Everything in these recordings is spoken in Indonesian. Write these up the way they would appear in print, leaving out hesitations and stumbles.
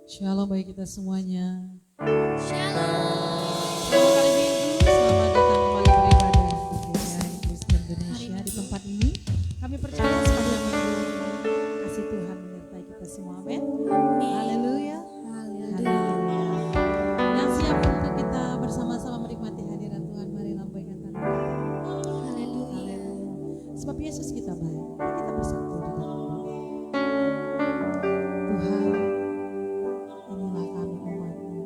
Shalom bagi kita semuanya. Shalom. Selamat hari Minggu, selamat datang kembali beribadah di GKI Kristen Indonesia. Di tempat ini kami percaya sepanjang minggu kasih Tuhan menyertai kita semua. Amin. Haleluya. Haleluya. Dan siap untuk kita bersama-sama menikmati hadirat Tuhan. Mari lambaikan tangan. Haleluya. Sebab Yesus kita baik. Kita bersatu di dalam Tuhan. Inilah kami umat-Mu.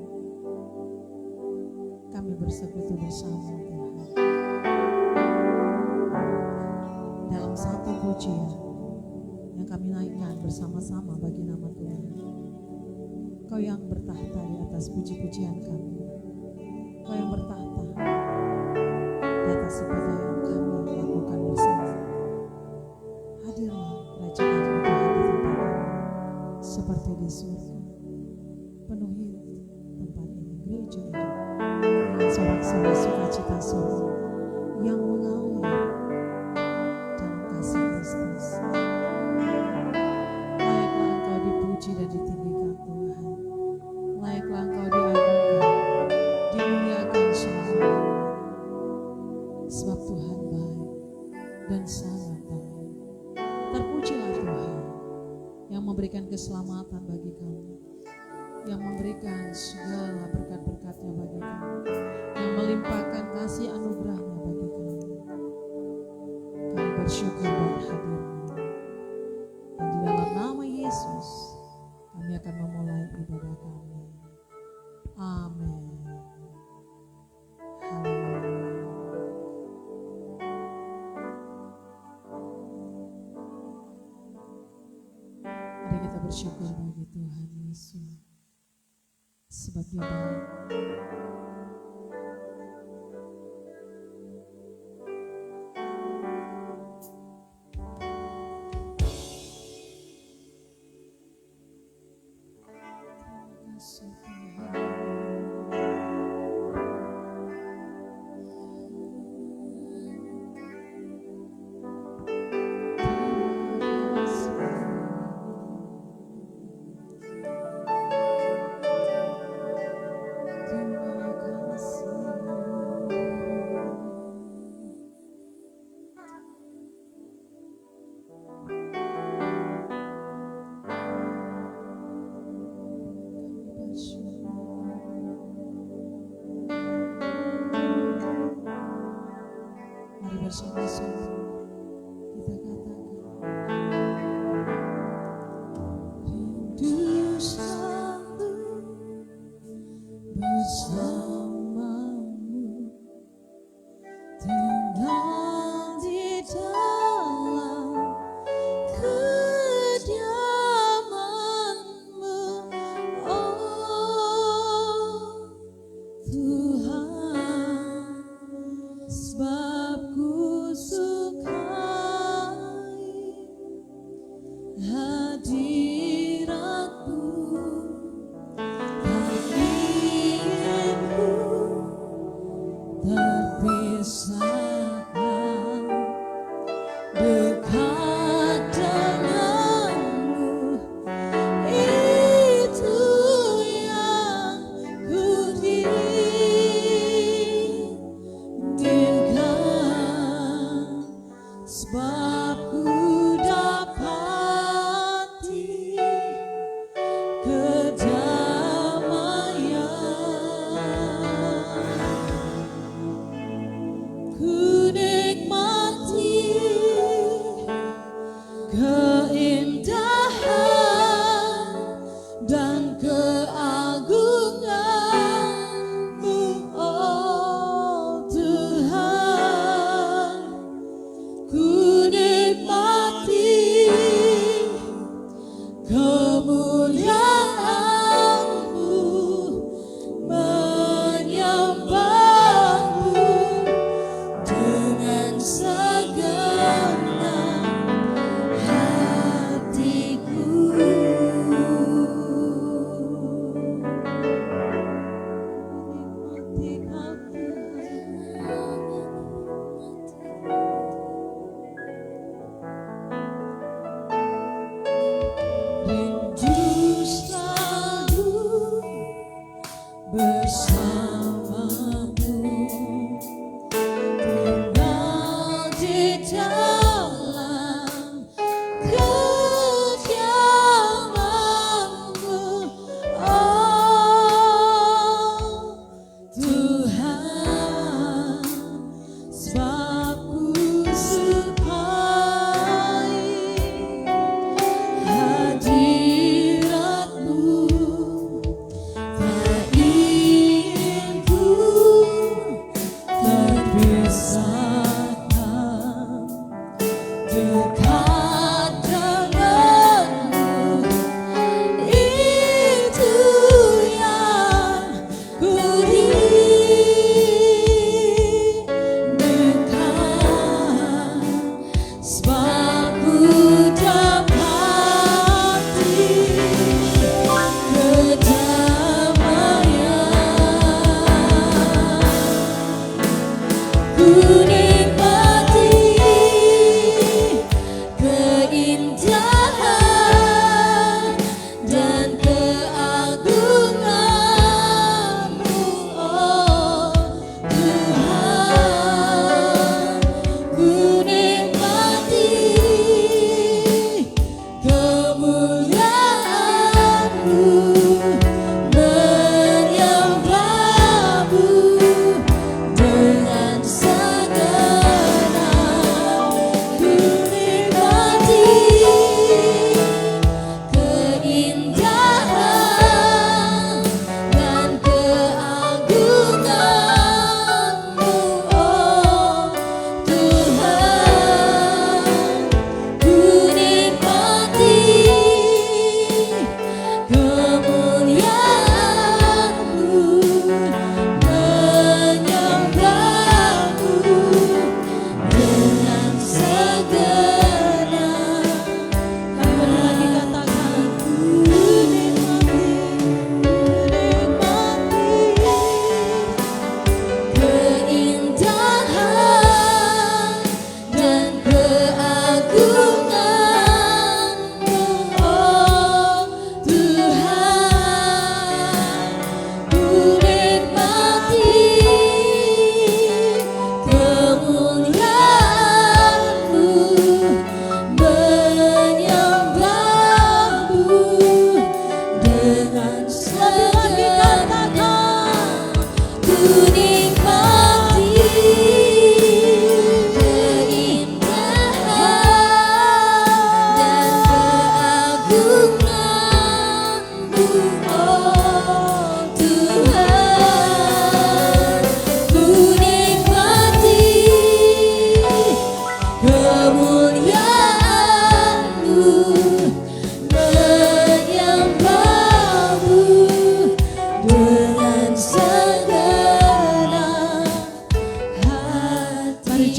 Kami bersekutu bersama Tuhan dalam satu pujian yang kami naikkan bersama-sama bagi nama Tuhan. Kau yang bertahta di atas puji-pujian kami, Kau yang bertahta di atas ibadah yang kami lakukan bersama. Hadirlah kerajaan Tuhan di tempat ini seperti di surga. Penuhi tempat ini, gereja ini dengan sorak-sorai sukacita surga yang mengalir dalam kasih Kristus. Layaklah Engkau dipuji dan ditinggikan Tuhan. Layaklah Engkau diagungkan, dimuliakan selamanya. Sebab Tuhan baik dan sangat baik. Terpujilah Tuhan yang memberikan keselamatan bagi kami, yang memberikan segala berkat-berkatnya bagi kami, yang melimpahkan kasih anugerahnya bagi kami. Kami bersyukur buat hadirmu. Dan di dalam nama Yesus, kami akan memulai ibadah kami. Amin. Haleluya. Mari kita bersyukur bagi Tuhan Yesus. Sebab Dia baik. Terima kasih Tuhan. Terima Mari bersama-sama kita katakan, rindu selalu bersamamu, tinggal di dalam kediaman-Mu, oh Tuhan, sebab ku sukai hadirat-Mu, tak ingin ku terpisahkan dekat denganmu. Itu yang ku inginkan, sebab ku dapati kedamaian. Ku nikmati keindahan dan keagungan-Mu, oh Tuhan. Ku nikmati kemuliaan-Mu, menyembah-Mu dengan segenap hatiku. Menikmati Kau Tuhan. Rindu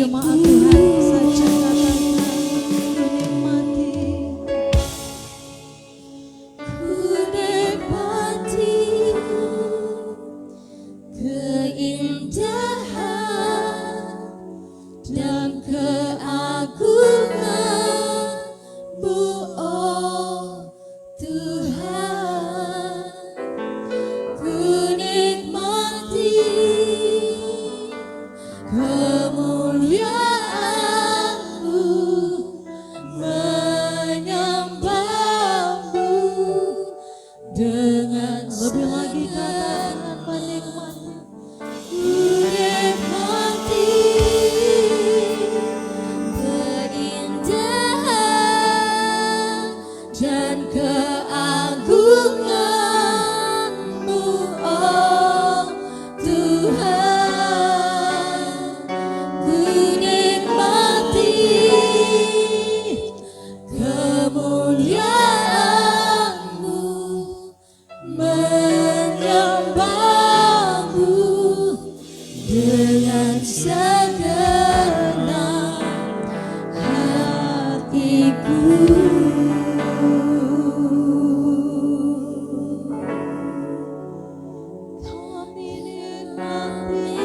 jemaat Tuhan saja katakan ku nikmati. Ku nikmati keindahan dan keagungan-Mu, oh Tuhan. Ku nikmati kemuliaan-Mu, menyembah-Mu dengan Lebih lagi katakan menikmati. keindahan dan keagungan-Mu, oh Tuhan. Ku nikmati kemuliaan-Mu, menyembah-Mu dengan segenap hatiku. Kami nikmati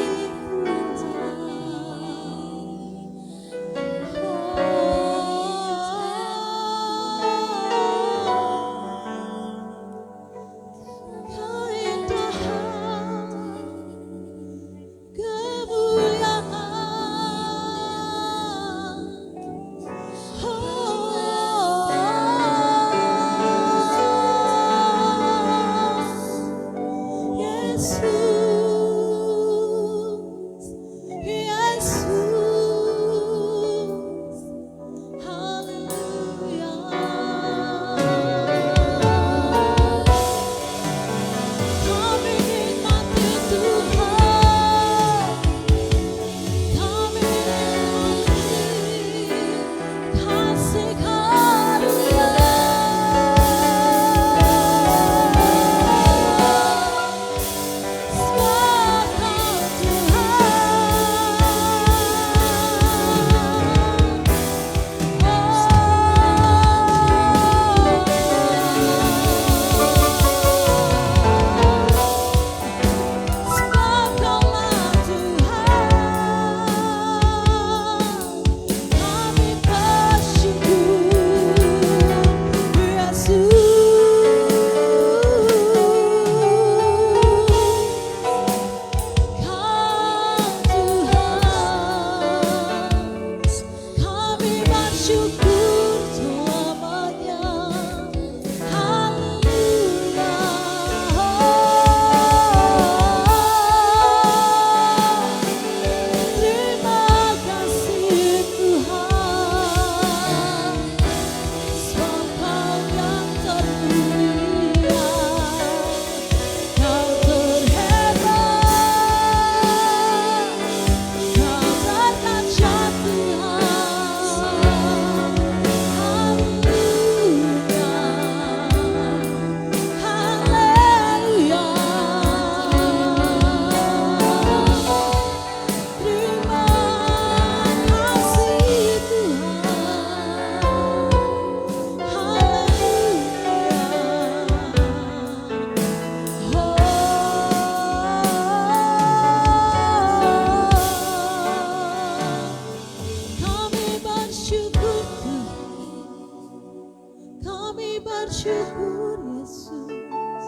bersyukur Yesus,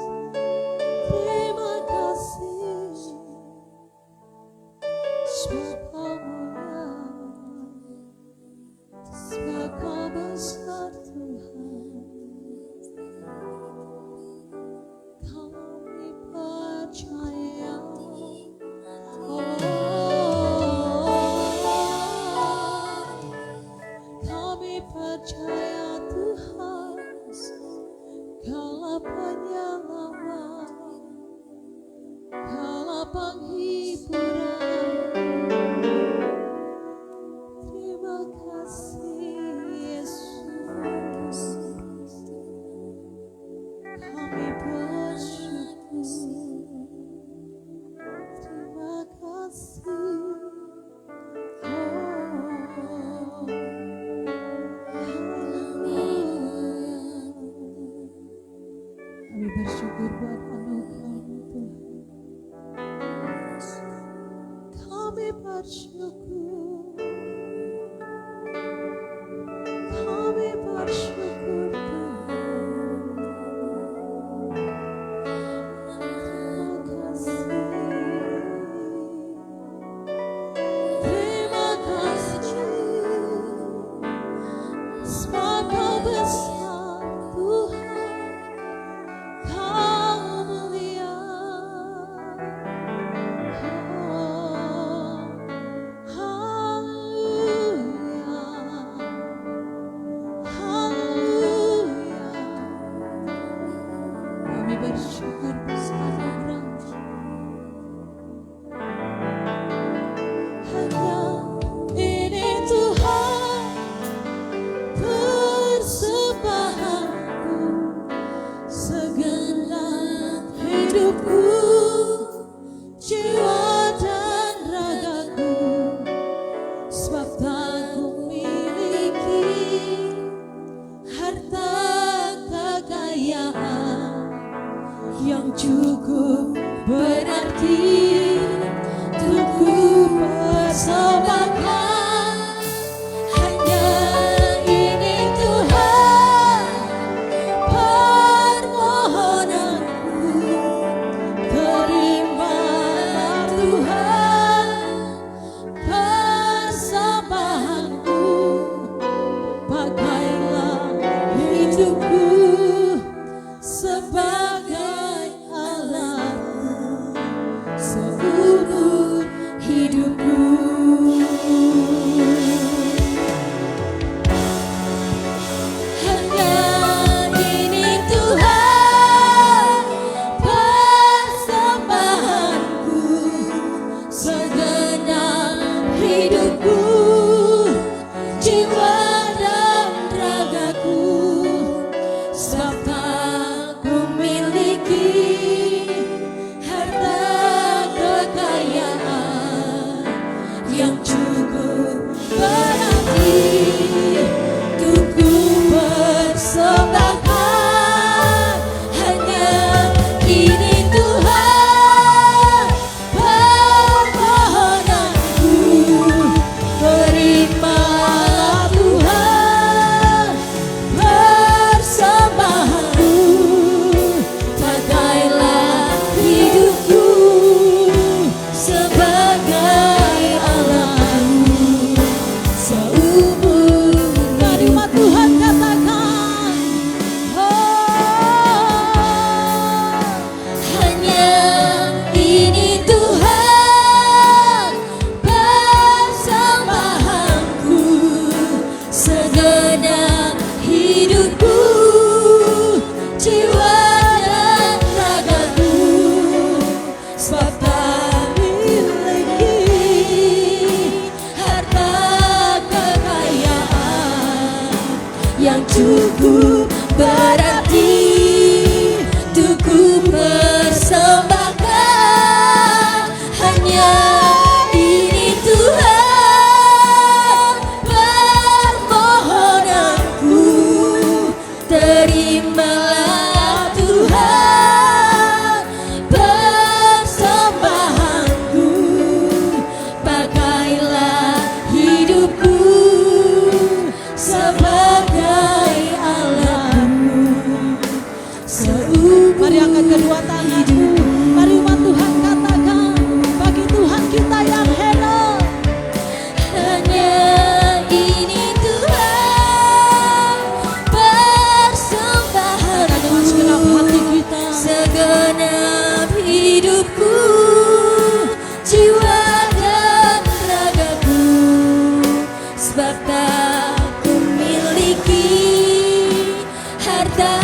terima kasih sebab Kau mulia, sebab Kau besar Tuhan. Kami percaya, kami percaya Tuhan, Kaulah penyelamat, Kaulah penghiburan. Terima kasih Yesus, kami bersyukur. Terima kasih, oh bersyukur buat anugerah-Mu Tuhan. Kami bersyukur, kami bersyukur Tuhan. Terima kasih, sebab Kau besar Tuhan, Kau mulia. Oh, haleluya, haleluya. Kami bersyukur bersama anugerah-Mu. Hanya ini Tuhan persembahanku, segenap hidupku, jiwa dan ragaku, sebab tak kumiliki harta kekayaan yang cukup berarti untuk ku persembahkan. Hanya ini Tuhan permohonanku, terimalah Tuhan persembahanku, pakailah hidupku sebagai alatmu seumur hidupku. Hanya ini Tuhan persembahanku, segenap hidupku, jiwa dan ragaku, sebab tak kumiliki harta kekayaan yang cukup berarti untuk ku persembahkan. Hanya ini Tuhan permohonanku, terimalah Tuhan persembahanku, pakailah hidupku sebagai alatmu seumur. Dari umat Tuhan katakan, oh, hanya ini Tuhan persembahanku, segenap hidupku, jiwa dan ragaku, sebab tak miliki harta kekayaan yang cukup berarti untuk ku persembahkan. Hanya ini Tuhan permohonanku, terimalah Tuhan persembahanku, pakailah hidupku sebagai alatmu seumur. Mari angkat kedua tanganmu, mari umat Tuhan katakan, bagi Tuhan kita yang hebat. Hanya ini Tuhan persembahanku, segenap hati kita, segenap hidupku, jiwa dan ragaku, sebab tak kumiliki harta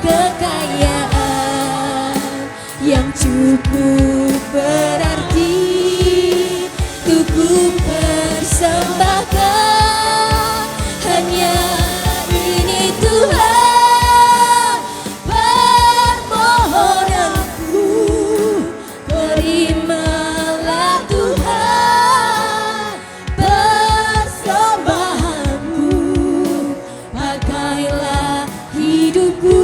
kekayaan yang cukup berarti untuk ku persembahkan. Hanya ini Tuhan permohonanku, terimalah Tuhan persembahanku, pakailah hidupku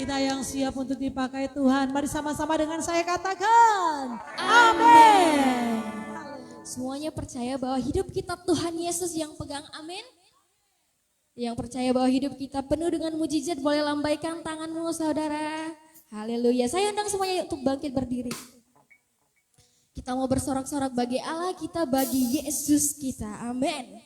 Kita yang siap untuk dipakai Tuhan. Mari sama-sama dengan saya katakan. Amin. Semuanya percaya bahwa hidup kita Tuhan Yesus yang pegang, amin. Yang percaya bahwa hidup kita penuh dengan mujizat, boleh lambaikan tanganmu saudara. Haleluya. Saya undang semuanya untuk bangkit berdiri. Kita mau bersorak-sorak bagi Allah kita, bagi Yesus kita, amin.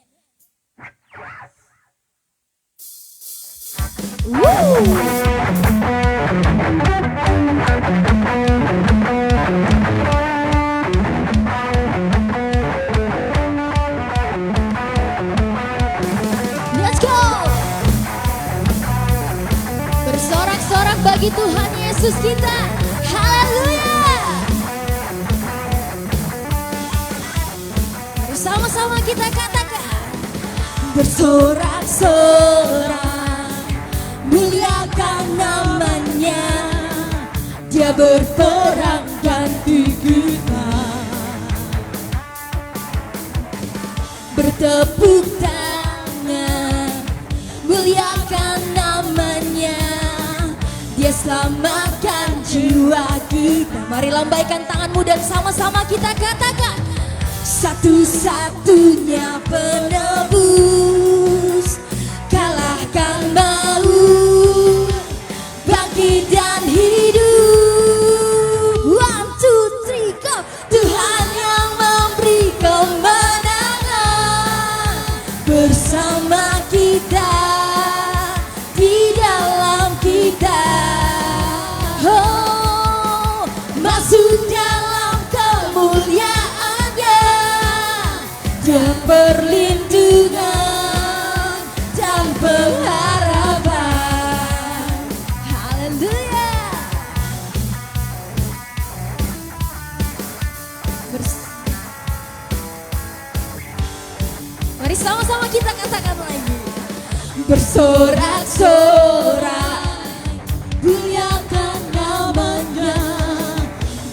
Let's go. Bersorak-sorak bagi Tuhan Yesus kita. Haleluya. Bersama-sama kita katakan. Bersorak-sorak, muliakan namanya. Dia berperang ganti kita. Bertepuk tangan, muliakan namanya. Dia selamatkan jiwa kita. Mari lambaikan tanganmu dan sama-sama kita katakan. Satu-satunya penebus, kalahkan maut, bangkit dan hidup. 1, 2, 3, go. Tuhan yang memberi kemenangan bersama kita, di dalam kita. Oh, masuk dalam kemuliaannya, dia perlindungan dan pengharapan. Haleluya. Mari sama-sama kita katakan lagi. Bersorak-sorak, muliakan namanya.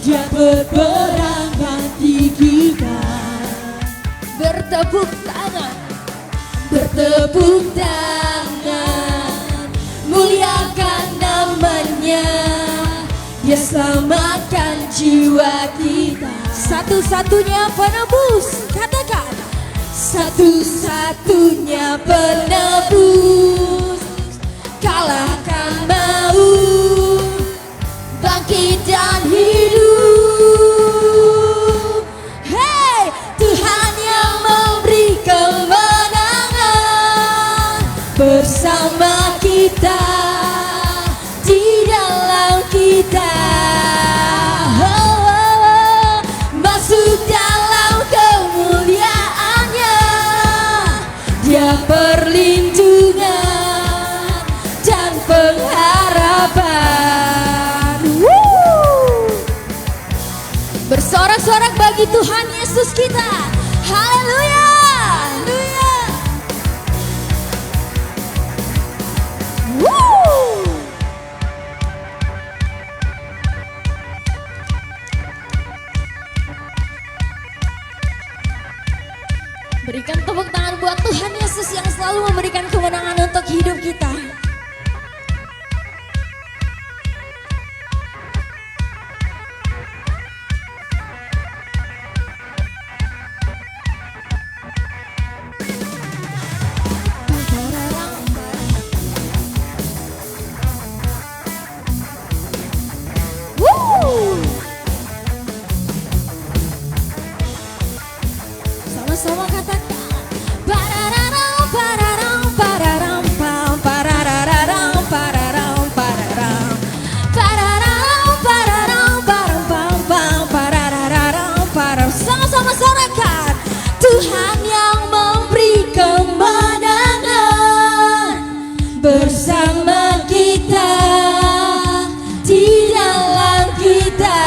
Dia berperang ganti kita. Bertepuk tangan, bertepuk tangan, muliakan namanya. Dia selamatkan jiwa kita. Satu-satunya penebus, katakan. Satu-satunya penebus, kalahkan maut, bangkit dan hidup. Hey, Tuhan yang memberi kemenangan bersama kita, di dalam kita. Oh, oh, oh. Masuk dalam kemuliaannya, dia perlindungan dan pengharapan. Bersorak-sorak bagi Tuhan Yesus kita. Haleluya. Haleluya. Berikan tepuk tangan buat Tuhan Yesus yang selalu memberikan kemenangan untuk hidup kita. Sama-sama katakan. Parararam, pararam, pararam, pam, parararam, pararam, pararam. Pararam, pararam, param, pam, pam, parararam, param. Sama-sama sorakan. Tuhan yang memberi kemenangan bersama kita, di dalam kita.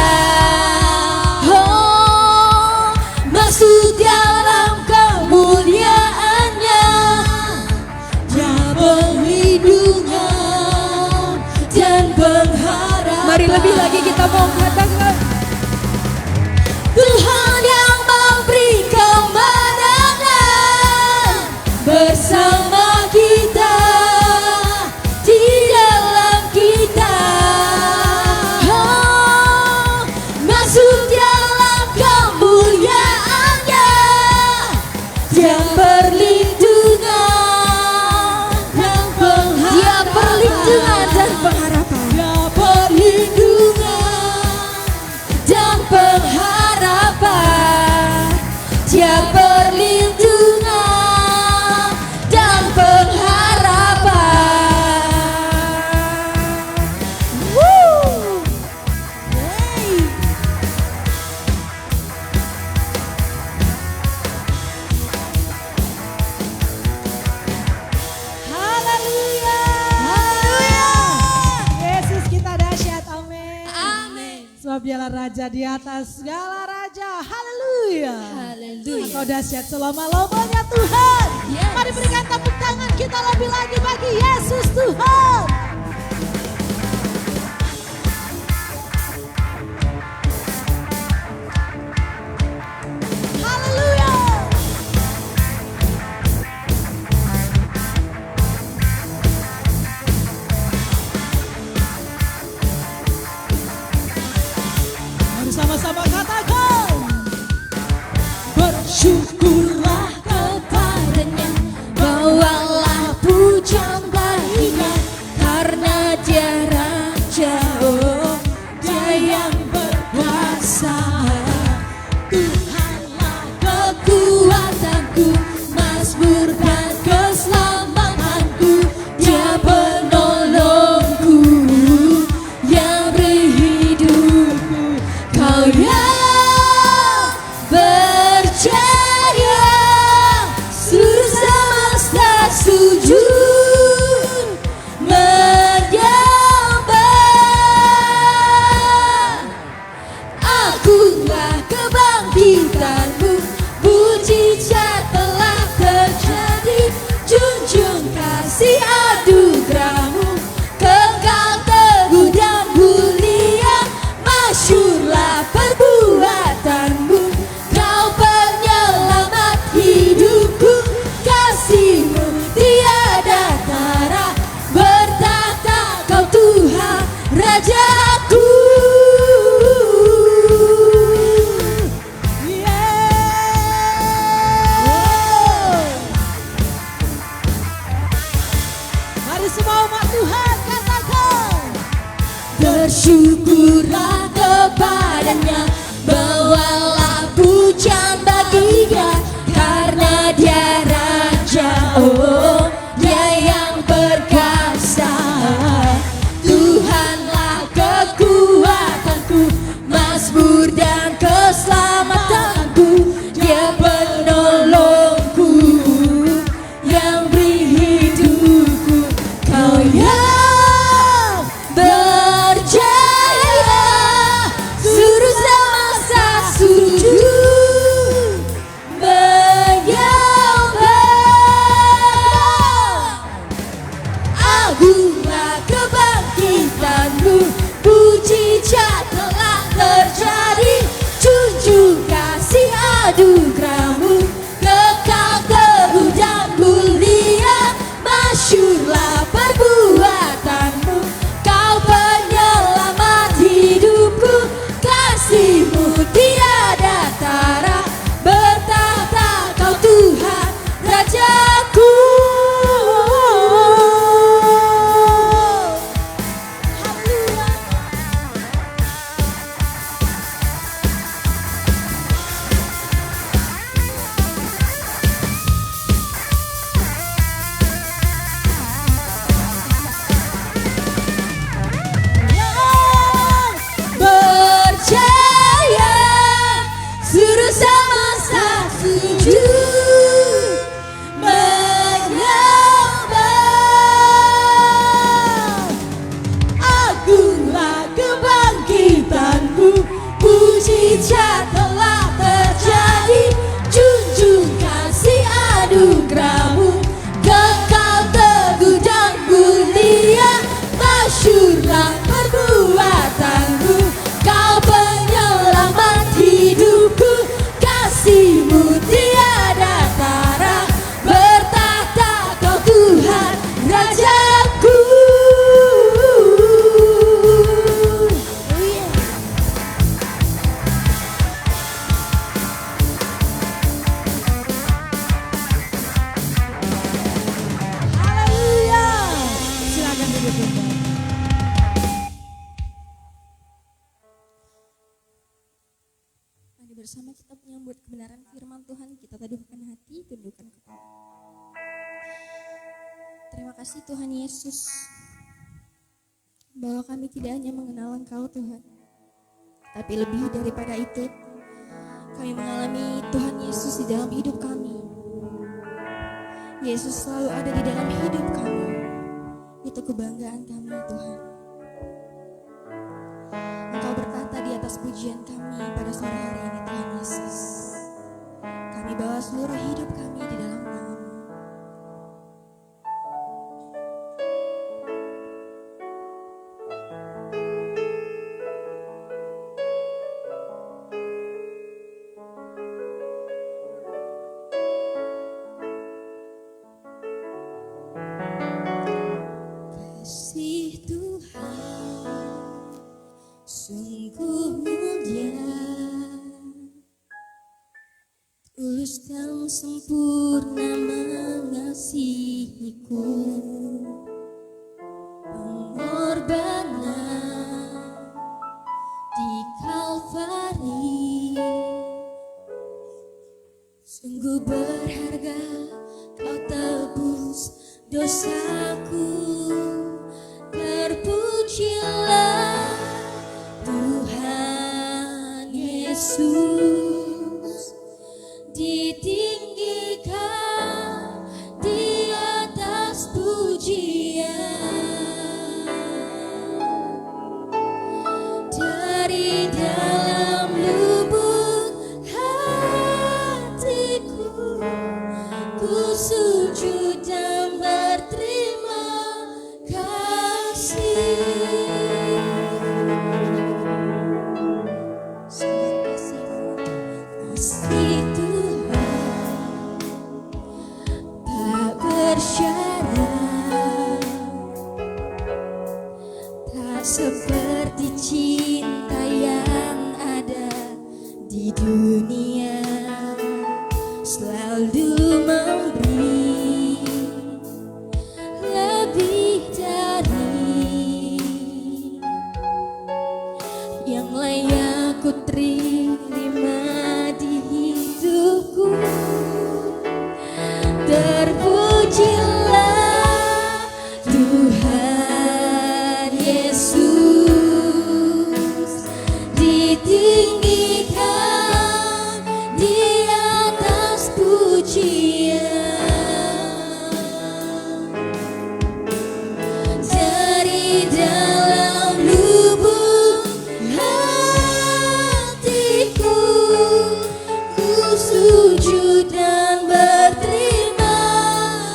Oh, masuk dalam kemuliaannya, dia perlindungan dan pengharapan. Mari lebih lagi kita mau katakan. Tuhan yang memberi kemenangan bersama kita, di dalam kita. pengharapan, dia perlindungan dan pengharapan, dia perlindungan dan pengharapan. Woo! Yay! Haleluya. Haleluya. Yesus kita dahsyat, amin. Amin. Sebab dialah Raja di atas segala raja. Haleluya. Haleluya. Engkau dahsyat selama-lamanya Tuhan. Yes. Mari berikan tepuk tangan kita lebih lagi bagi Yesus Tuhan. Haleluya. Mari sama-sama katakan. Bersyukurlah kepadanya, bawalah pujian baginya, karena dia Raja, oh, dia yang berkuasa. Tuhanlah kekuatanku, mazmur dan keselamatanku, dia penolongku yang beri hidupku. Kau yang percaya, seluruh semesta sujud menyembah. Akulah kebangkitanmu, mujizat telah terjadi, junjung kasih anugerahmu, kekal teguh dan mulia, masyurlah perbuatanmu, kau penyelamat hidupku, kasihmu tiada tara, bertahta kau Tuhan Rajaku. Mari semua umat Tuhan katakan. Bersyukurlah kepadanya, bawalah pujian baginya, karena dia Raja, oh, dia yang perkasa. Tuhanlah kekuatanku, mazmur dan keselamatanku, dia penolongku yang beri hidupku. Kau yang berjaya, seluruh bersama kita menyambut kebenaran firman Tuhan, kita teduhkan hati, tundukkan kepala. Terima kasih Tuhan Yesus, bahwa kami tidak hanya mengenal Engkau Tuhan, tapi lebih daripada itu, kami mengalami Tuhan Yesus di dalam hidup kami. Yesus selalu ada di dalam hidup kami. Itu kebanggaan kami Tuhan. Engkau bertata di atas pujian kami pada sore hari ini Tuhan Yesus. Kami bawa seluruh hidup kami di dalam tangan-Mu. Kasih Tuhan sungguh mulia, tulus dan sempurna mengasihiku. Pengorbanan di Kalvari sungguh berharga, Kau tebus dosaku. Terpujilah Tuhan Yesus, ditinggikan di atas pujian. Dari dalam lubuk hatiku, ku sujud dan berterima kasih. Kasih Tuhan tak bersyarat, tak seperti cinta yang ada di dunia. Selalu memberi lebih dari yang layak ku terima di hidupku. Terpujilah Tuhan Yesus, ditinggikan di atas pujian. Dari dalam lubuk hatiku, ku sujud dan berterima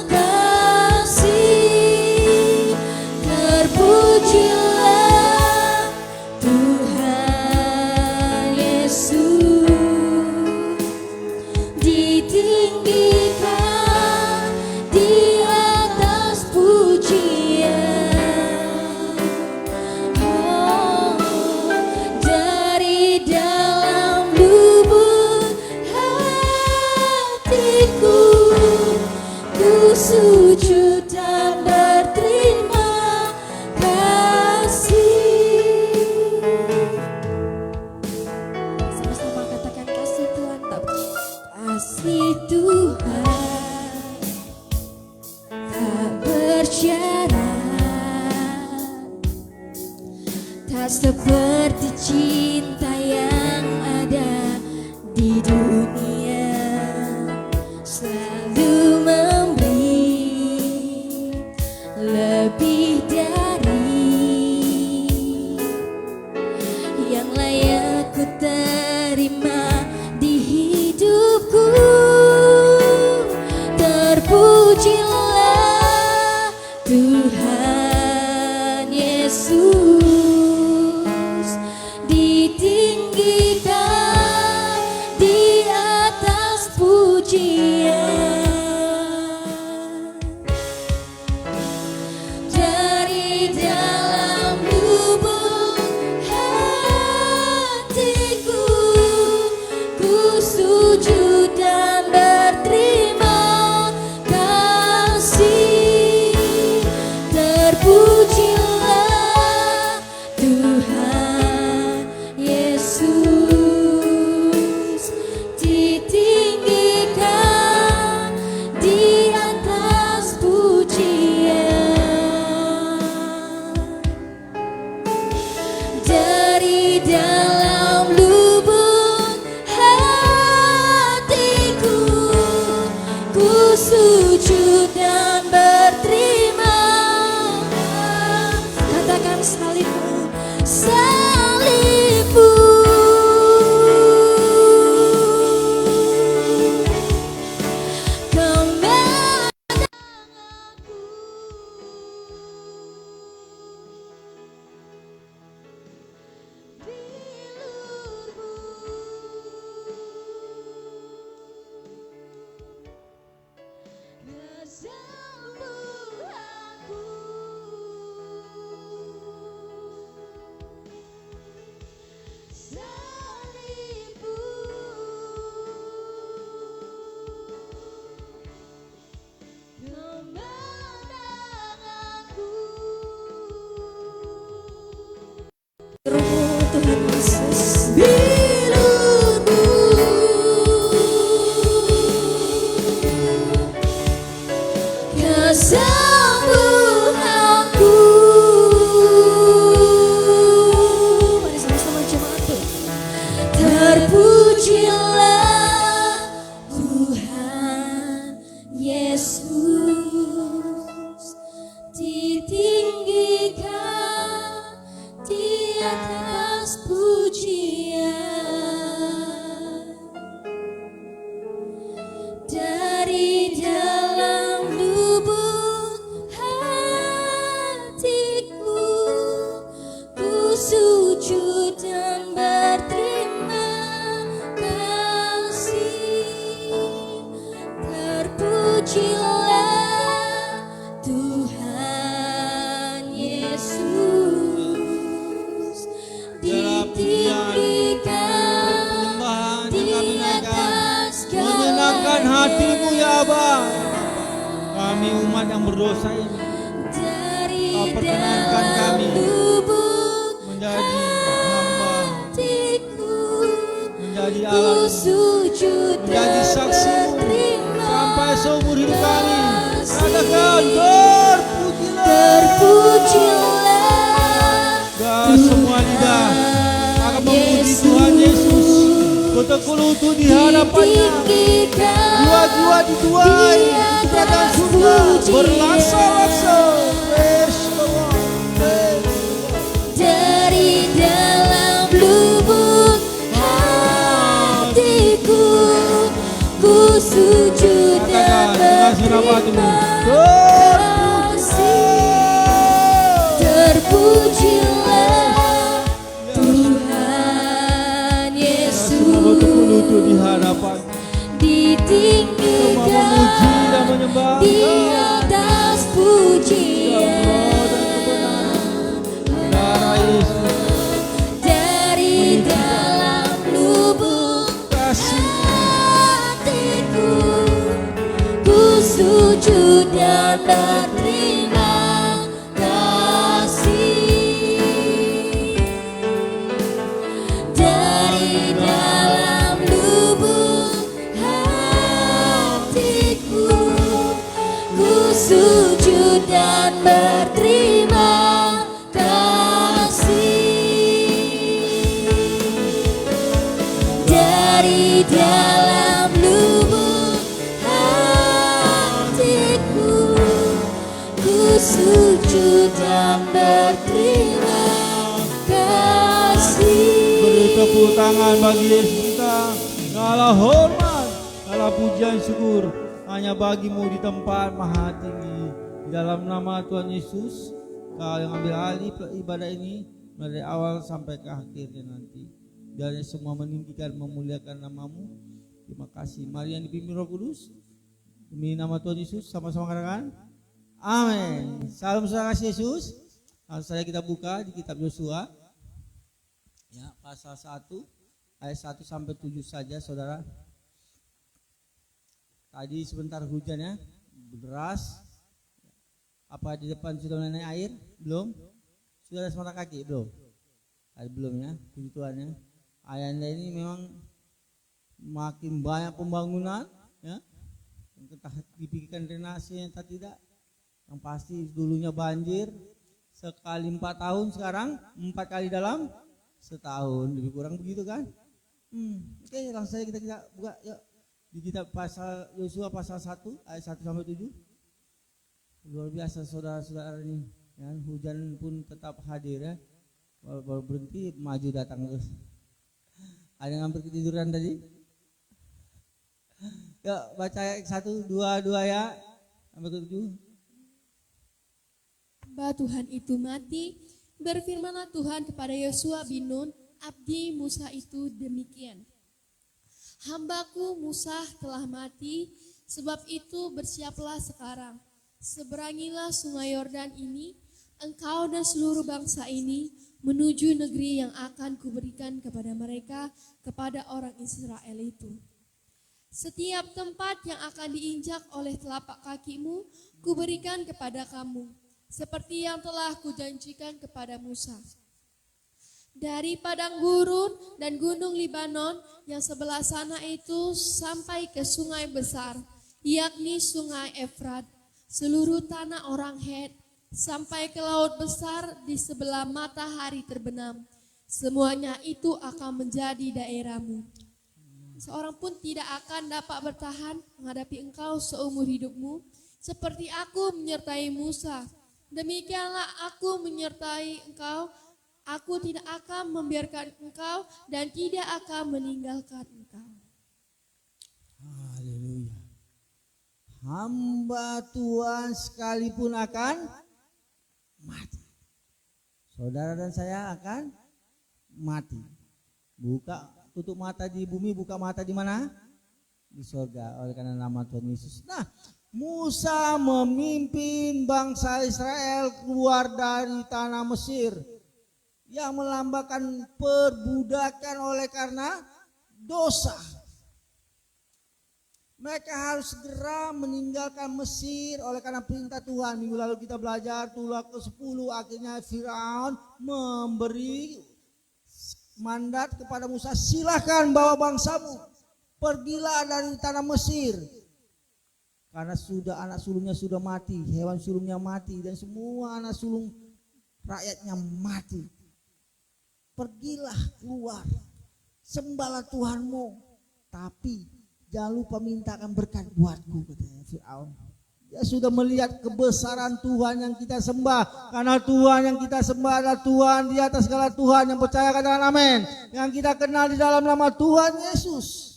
kasih. Terpujilah Tuhan Yesus, ditinggikan di atas pujian. Oh, dari dalam lubuk hatiku, ku sujud dan berterima kasih. Sama-sama katakan kasih Tuhan tak kasih Tuhan tak bersyarat, tak seperti cinta yang ada di dunia. Selalu memberi lebih dari yang layak ku terima di hidupku. Terpujilah Tuhan Yesus, ditinggikan di atas salibmu. Kau menang aku. Kesembuhanku, salibmu. Kemenanganku. Tuhan Yesus, bilurmu, kesembuhanku. Mari sama-sama jemaat tuh. Terpujilah Tuhan Yesus, ditinggikan di atas pujian. Dari dalam lubuk hatiku, ku sujud dan berterima kasih. Terpujilah Tuhan Yesus, ditinggikan di atas menyenangkan hatimu ya Abah. Kami umat yang berdosa ini, dari Kau perkenankan kami menjadi hamba, hatiku, menjadi ku alat, sujud menjadi dan saksimu berterima sampai seumur hidup kami. kasih. Katakan Terpujilah dan semua lidah akan memuji Tuhan Yesus. Bertekuk lutut di hadapannya, jiwa-jiwa dituai di kerajaan surga berlaksa-laksa. Praise the Lord, praise the Lord. dari dalam lubuk hatiku, ku sujud dan Katakan dengan senang hatimu, berterima kasih. Terpujilah Tuhan semua bertekuk lutut di Yesus, hadapan, semua ditinggikan memuji dan menyembah di Engkau. atas pujian. Darah Yesus, Dari dalam lubuk kasih hatiku, ku sujud dan berterima kasih. Dari dalam lubuk hatiku, ku sujud dan berterima kasih. Dari dalam lubuk hatiku, ku sujud dan berterima kasih. beri tepuk tangan bagi Yesus kita. Segala hormat, segala pujian syukur hanya bagimu di tempat maha tinggi. Di dalam nama Tuhan Yesus, Kau yang ambil alih ibadah ini dari awal sampai ke akhirnya nanti. Dan semua meninggikan memuliakan namamu. Terima kasih. Mari yang dipimpin Roh Kudus, demi nama Tuhan Yesus, sama-sama katakan amin. Salam saudara kasih Yesus. Langsung saja kita buka di kitab Yosua, ya, pasal 1 ayat 1 sampai 7 saja saudara. Tadi sebentar hujan ya, deras. Apa di depan sudah naik air? Belum? Sudah ada semata kaki? Belum? Belum ya, puji Tuhan ya. Ayanda ini memang makin banyak pembangunan ya. Entah dipikirkan drenase entah tidak. Yang pasti dulunya banjir sekali 4 tahun, sekarang 4 kali dalam setahun, lebih kurang begitu kan? Oke, langsung saja kita buka yuk di kitab pasal Yosua pasal 1 ayat 1 sampai 7. Luar biasa saudara-saudara ini, ya, hujan pun tetap hadir ya. Baru berhenti maju datang terus. Ada yang hampir ketiduran tadi? Yuk baca ayat 1, 2 ya. Sampai ke 7. Hamba Tuhan itu mati. Berfirmanlah Tuhan kepada Yosua bin Nun, abdi Musa itu demikian. Hambaku Musa telah mati, sebab itu bersiaplah sekarang. Seberangilah sungai Yordan ini, engkau dan seluruh bangsa ini, menuju negeri yang akan kuberikan kepada mereka, kepada orang Israel itu. Setiap tempat yang akan diinjak oleh telapak kakimu, kuberikan kepada kamu, seperti yang telah kujanjikan kepada Musa. Dari padang gurun dan gunung Libanon yang sebelah sana itu sampai ke sungai besar, yakni sungai Efrat, seluruh tanah orang Het, sampai ke laut besar di sebelah matahari terbenam. Semuanya itu akan menjadi daerahmu. Seorang pun tidak akan dapat bertahan menghadapi engkau seumur hidupmu, seperti aku menyertai Musa. Demikianlah aku menyertai engkau, aku tidak akan membiarkan engkau dan tidak akan meninggalkan engkau. Haleluya. Hamba Tuhan sekalipun akan mati. Saudara dan saya akan mati. Tutup mata di bumi, buka mata di mana? Di surga, oleh karena nama Tuhan Yesus. Nah, Musa memimpin bangsa Israel keluar dari tanah Mesir yang melambangkan perbudakan oleh karena dosa. Mereka harus segera meninggalkan Mesir oleh karena perintah Tuhan. Minggu lalu kita belajar tulah ke-10, akhirnya Firaun memberi mandat kepada Musa, silakan bawa bangsamu, pergilah dari tanah Mesir. Karena sudah anak sulungnya sudah mati, hewan sulungnya mati, dan semua anak sulung rakyatnya mati. Pergilah keluar, sembahlah Tuhanmu, tapi jangan lupa mintakan berkat buatku, katanya Firaun. Dia sudah melihat kebesaran Tuhan yang kita sembah, karena Tuhan yang kita sembah adalah Tuhan di atas segala Tuhan, yang percaya katakan amin, yang kita kenal di dalam nama Tuhan Yesus.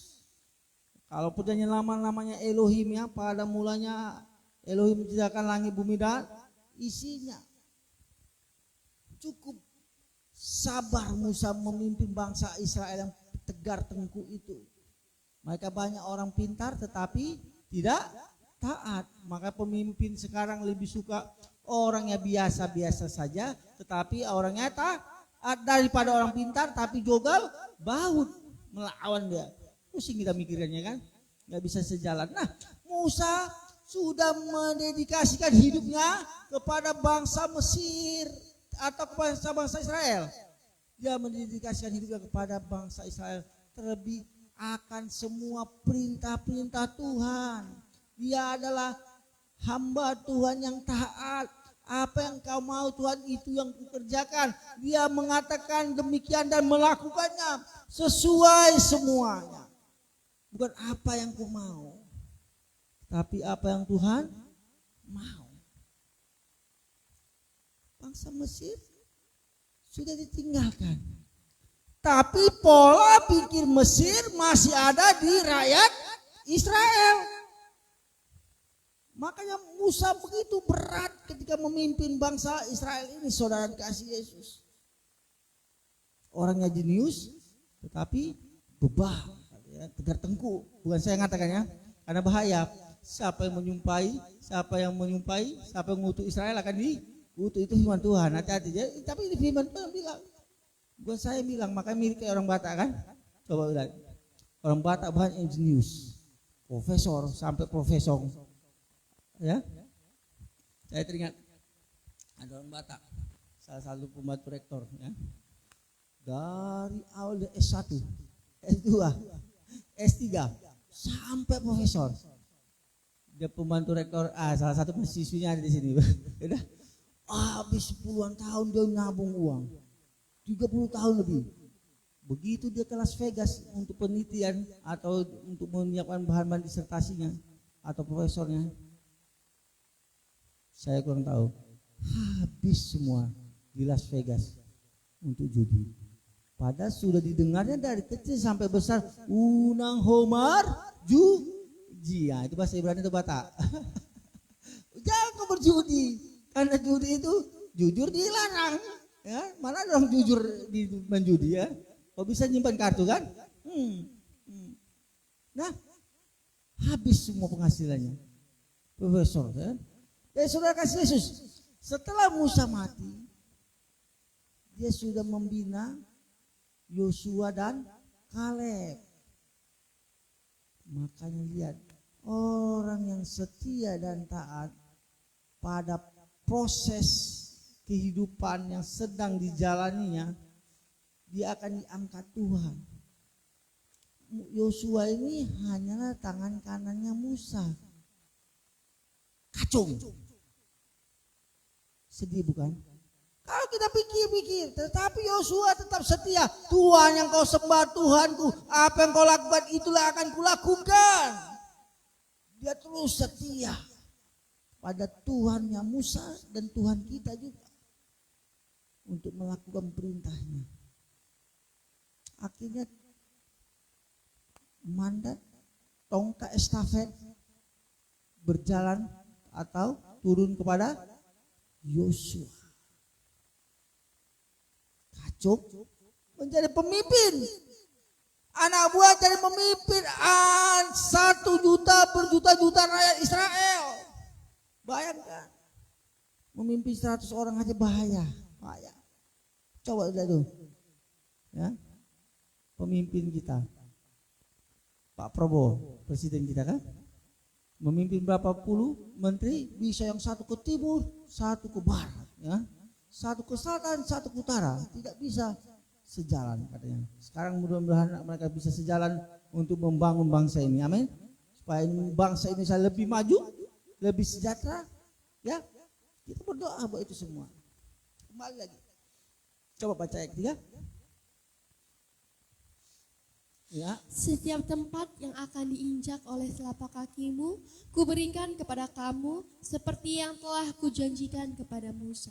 Kalau perjanjian lama namanya Elohim, ya, pada mulanya Elohim menciptakan langit bumi dan isinya. Cukup sabar Musa memimpin bangsa Israel yang tegar tengkuk itu. Mereka banyak orang pintar tetapi tidak taat. Maka pemimpin sekarang lebih suka orangnya biasa-biasa saja tetapi orangnya taat daripada orang pintar tapi jogal baut melawan dia. Pusing kita mikirnya kan, nggak bisa sejalan. Nah, Musa sudah mendedikasikan hidupnya kepada bangsa Mesir atau kepada bangsa Israel. Dia mendedikasikan hidupnya kepada bangsa Israel, terlebih akan semua perintah-perintah Tuhan. Dia adalah hamba Tuhan yang taat. Apa yang kau mau Tuhan, itu yang kukerjakan. Dia mengatakan demikian dan melakukannya sesuai semuanya. Bukan apa yang ku mau, tapi apa yang Tuhan mau. Bangsa Mesir sudah ditinggalkan, tapi pola pikir Mesir masih ada di rakyat Israel. Makanya Musa begitu berat ketika memimpin bangsa Israel ini, saudara dikasih Yesus. Orangnya jenius, tetapi bebal. Tegar tengkuk, bukan saya mengatakannya, karena bahaya. Siapa yang menyumpai, siapa yang mengutuk Israel akan diutuk, itu firman Tuhan. Hati-hati. Tapi ini firman Tuhan bilang, bukan saya bilang. Makanya mirip kayak orang Batak kan. Coba lihat, orang Batak banyak yang jenius, profesor sampai profesor. Ya, saya teringat ada orang Batak, salah satu pembantu rektor, ya, dari awal S1, S2, S3 sampai profesor. Dia pembantu rektor, salah satu mahasiswinya ada di sini. Udah habis puluhan tahun dia nabung uang, 30 tahun lebih. Begitu dia ke Las Vegas untuk penelitian atau untuk menyiapkan bahan-bahan disertasinya atau profesornya, saya kurang tahu, habis semua di Las Vegas. untuk judi. Padahal sudah didengarnya dari kecil sampai besar, unang homar juji. Ya, itu bahasa Ibrani itu Batak. Jangan kau berjudi, karena judi itu jujur dilarang. Ya, mana ada orang jujur di menjudi ya? Kau bisa nyimpan kartu kan? Nah, habis semua penghasilannya. Profesor kan? Saudara kasih Yesus, setelah Musa mati, dia sudah membina Yosua dan Kaleb. Makanya lihat, orang yang setia dan taat pada proses kehidupan yang sedang dijalaninya, dia akan diangkat Tuhan. Yosua ini hanyalah tangan kanannya Musa. Kacung. Sedih bukan? Kalau kita pikir-pikir, tetapi Yosua tetap setia. Tuhan yang kau sembah, Tuhanku, apa yang kau lakukan itulah akan kulakukan. Dia terus setia pada Tuhannya Musa dan Tuhan kita juga untuk melakukan perintahnya. Akhirnya mandat tongkat estafet berjalan atau turun kepada Yosua. Kacuk menjadi pemimpin. Anak buah jadi pemimpin 1 juta berjuta-juta rakyat Israel. Bayangkan. Memimpin 100 orang aja bahaya. Coba lihat dulu. Ya. Pemimpin kita. Pak Prabowo, presiden kita kan, memimpin berapa puluh menteri, bisa yang satu ke timur, satu ke barat, ya, satu ke selatan, satu ke utara, tidak bisa sejalan katanya. Sekarang mudah-mudahan mereka bisa sejalan untuk membangun bangsa ini, amin. Supaya bangsa ini bisa lebih maju, lebih sejahtera, ya. Kita berdoa buat itu semua. Kembali lagi, coba baca ayat 3. Ya. Setiap tempat yang akan diinjak oleh telapak kakimu, kuberikan kepada kamu seperti yang telah kujanjikan kepada Musa.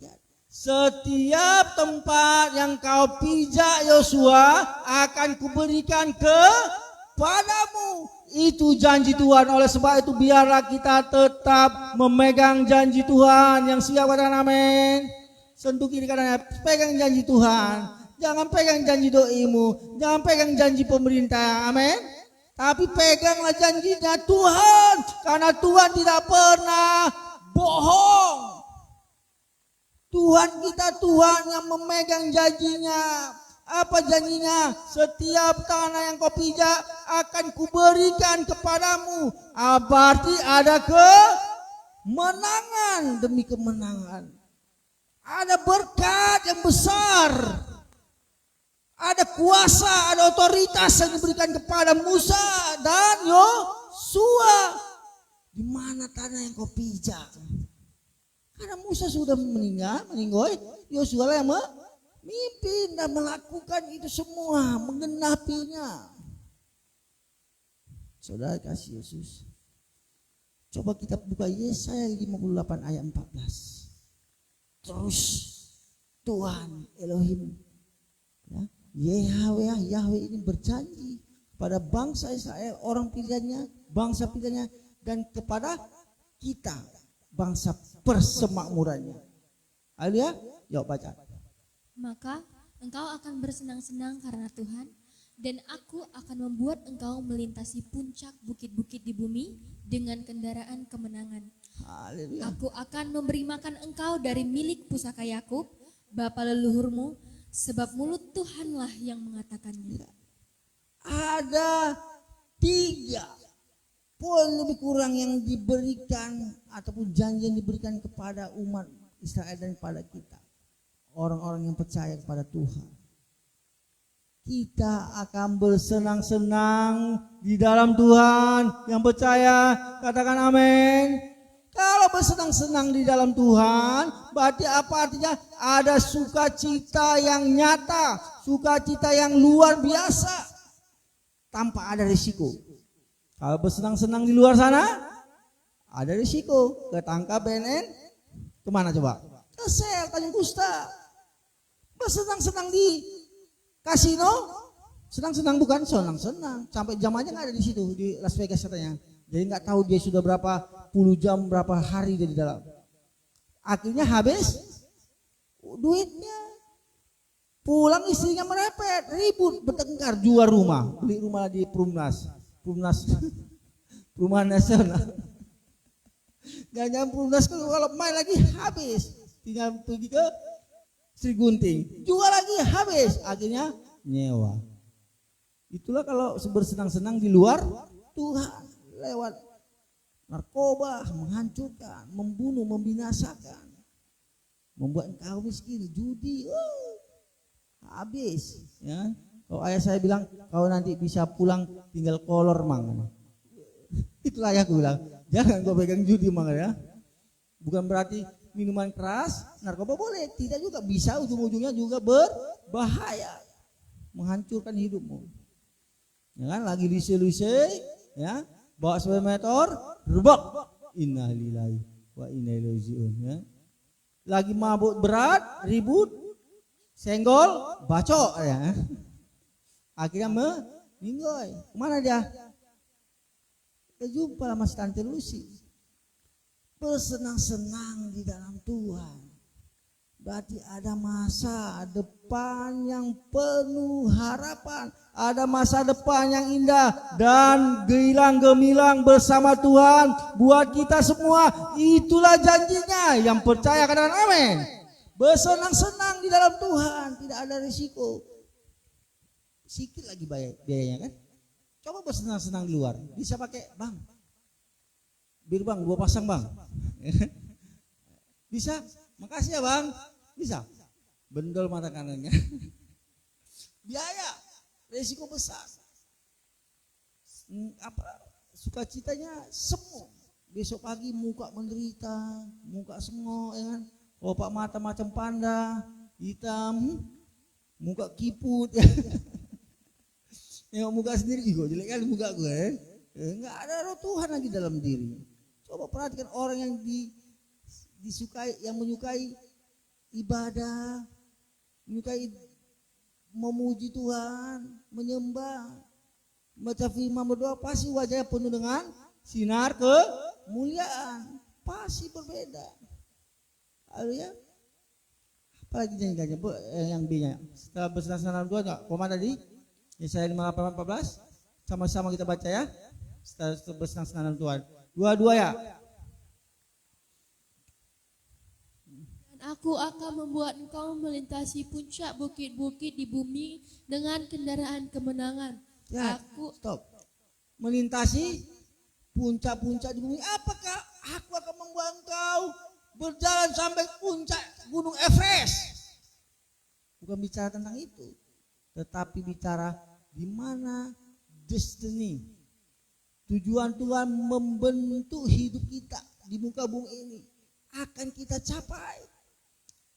Ya. Setiap tempat yang kau pijak Yosua akan kuberikan kepadamu. Itu janji Tuhan. Oleh sebab itu biarlah kita tetap memegang janji Tuhan. Yang siap katakan amin. Sentuh kiri kanannya, pegang janji Tuhan. Jangan pegang janji doimu, jangan pegang janji pemerintah, amin. Tapi peganglah janjinya Tuhan, karena Tuhan tidak pernah bohong. Tuhan kita Tuhan yang memegang janjinya. Apa janjinya? Setiap tanah yang kau pijak akan kuberikan kepadamu. Berarti ada kemenangan demi kemenangan. Ada berkat yang besar. Ada kuasa, ada otoritas yang diberikan kepada Musa dan Yosua. Di mana tanah yang kau pijak? Karena Musa sudah meninggal, Yosua lah yang memimpin dan melakukan itu semua, menggenapinya. Saudara kasih Yesus. Coba kita buka Yesaya 58 ayat 14. Terus Tuhan Elohim, ya, Yahweh ini berjanji pada bangsa Israel, orang pilihannya, bangsa pilihannya, dan kepada kita, bangsa persemakmurannya. Alia, yuk baca. Maka engkau akan bersenang-senang karena Tuhan, dan aku akan membuat engkau melintasi puncak bukit-bukit di bumi dengan kendaraan kemenangan. Haleluya. Aku akan memberi makan engkau dari milik pusaka Yakub, bapa leluhurmu, sebab mulut Tuhanlah yang mengatakannya. Ada 3 poin lebih kurang yang diberikan ataupun janji yang diberikan kepada umat Israel dan kepada kita, orang-orang yang percaya kepada Tuhan. Kita akan bersenang-senang di dalam Tuhan. Yang percaya katakan amin. Kalau bersenang-senang di dalam Tuhan, berarti apa artinya? Ada sukacita yang nyata, sukacita yang luar biasa, tanpa ada risiko. Kalau bersenang-senang di luar sana, ada risiko. Ketangkap BNN, kemana coba? Ke sel, Tanjung Kusta. Bersenang-senang di kasino, senang-senang bukan senang-senang. Sampai jam aja nggak ada di situ di Las Vegas katanya. Jadi nggak tahu dia sudah berapa puluh jam, berapa hari dia di dalam. Akhirnya habis duitnya. Pulang istrinya merepet, ribut, bertengkar, jual rumah, beli rumah di Perumnas, Perumahan Nasional. Gak nyampe Perumnas, kalau main lagi habis, tinggal pergi ke Sri Gunting, jual lagi habis, akhirnya nyewa. Itulah kalau bersenang-senang di luar Tuhan, lewat narkoba, menghancurkan, membunuh, membinasakan, membuat engkau miskin, judi, habis. Ya. Kalau ayah saya bilang, kau nanti bisa pulang tinggal kolor mang. Itulah ayahku bilang, jangan kau pegang judi mang ya. Bukan berarti minuman keras, narkoba boleh, tidak juga, bisa ujung-ujungnya juga berbahaya, menghancurkan hidupmu. Ya kan, lagi lise-lise, ya, bawa sepeda motor, rebak, innalillahi wa inna ilaihi raji'un. Ya. Lagi mabuk berat, ribut, senggol, bacok ya. Akhirnya meninggoy. Kemana dia? Berjumpa sama Tante Lucy. Bersenang-senang di dalam Tuhan. Berarti ada masa depan yang penuh harapan. Ada masa depan yang indah dan gemilang bersama Tuhan buat kita semua. Itulah janjinya. Yang percaya katakan amin. Bersenang-senang di dalam Tuhan, tidak ada risiko. Sikit lagi biayanya kan. Coba bersenang-senang di luar. Bisa pakai bang, bir bang, 2 pasang bang. Bisa, makasih ya bang. Bisa, bendol mata kanannya. Biaya, risiko besar. Sukacitanya semu. Besok pagi muka menderita, muka sengok ya kan. Opak mata macam panda, hitam, muka kiput. Nengok muka sendiri, kok jelek kali muka gue. Enggak ada roh Tuhan lagi dalam diri. Coba perhatikan orang yang disukai, yang menyukai ibadah, menyukai memuji Tuhan, menyembah, baca firman, berdoa, pasti wajahnya penuh dengan sinar kemuliaan, pasti berbeda. Haleluya. Apalagi nyanyikannya yang B-nya. Setelah bersenang-senang dua enggak? Koma tadi Yesaya 58:14. Sama-sama kita baca ya. Setelah bersenang-senang Tuhan. Dua-dua ya. Dan aku akan membuat engkau melintasi puncak bukit-bukit di bumi dengan kendaraan kemenangan. Ya, stop. Melintasi puncak-puncak di bumi. Apakah aku akan membuat engkau berjalan sampai puncak Gunung Everest? Bukan bicara tentang itu, tetapi bicara di mana destiny, tujuan Tuhan membentuk hidup kita di muka bumi ini akan kita capai.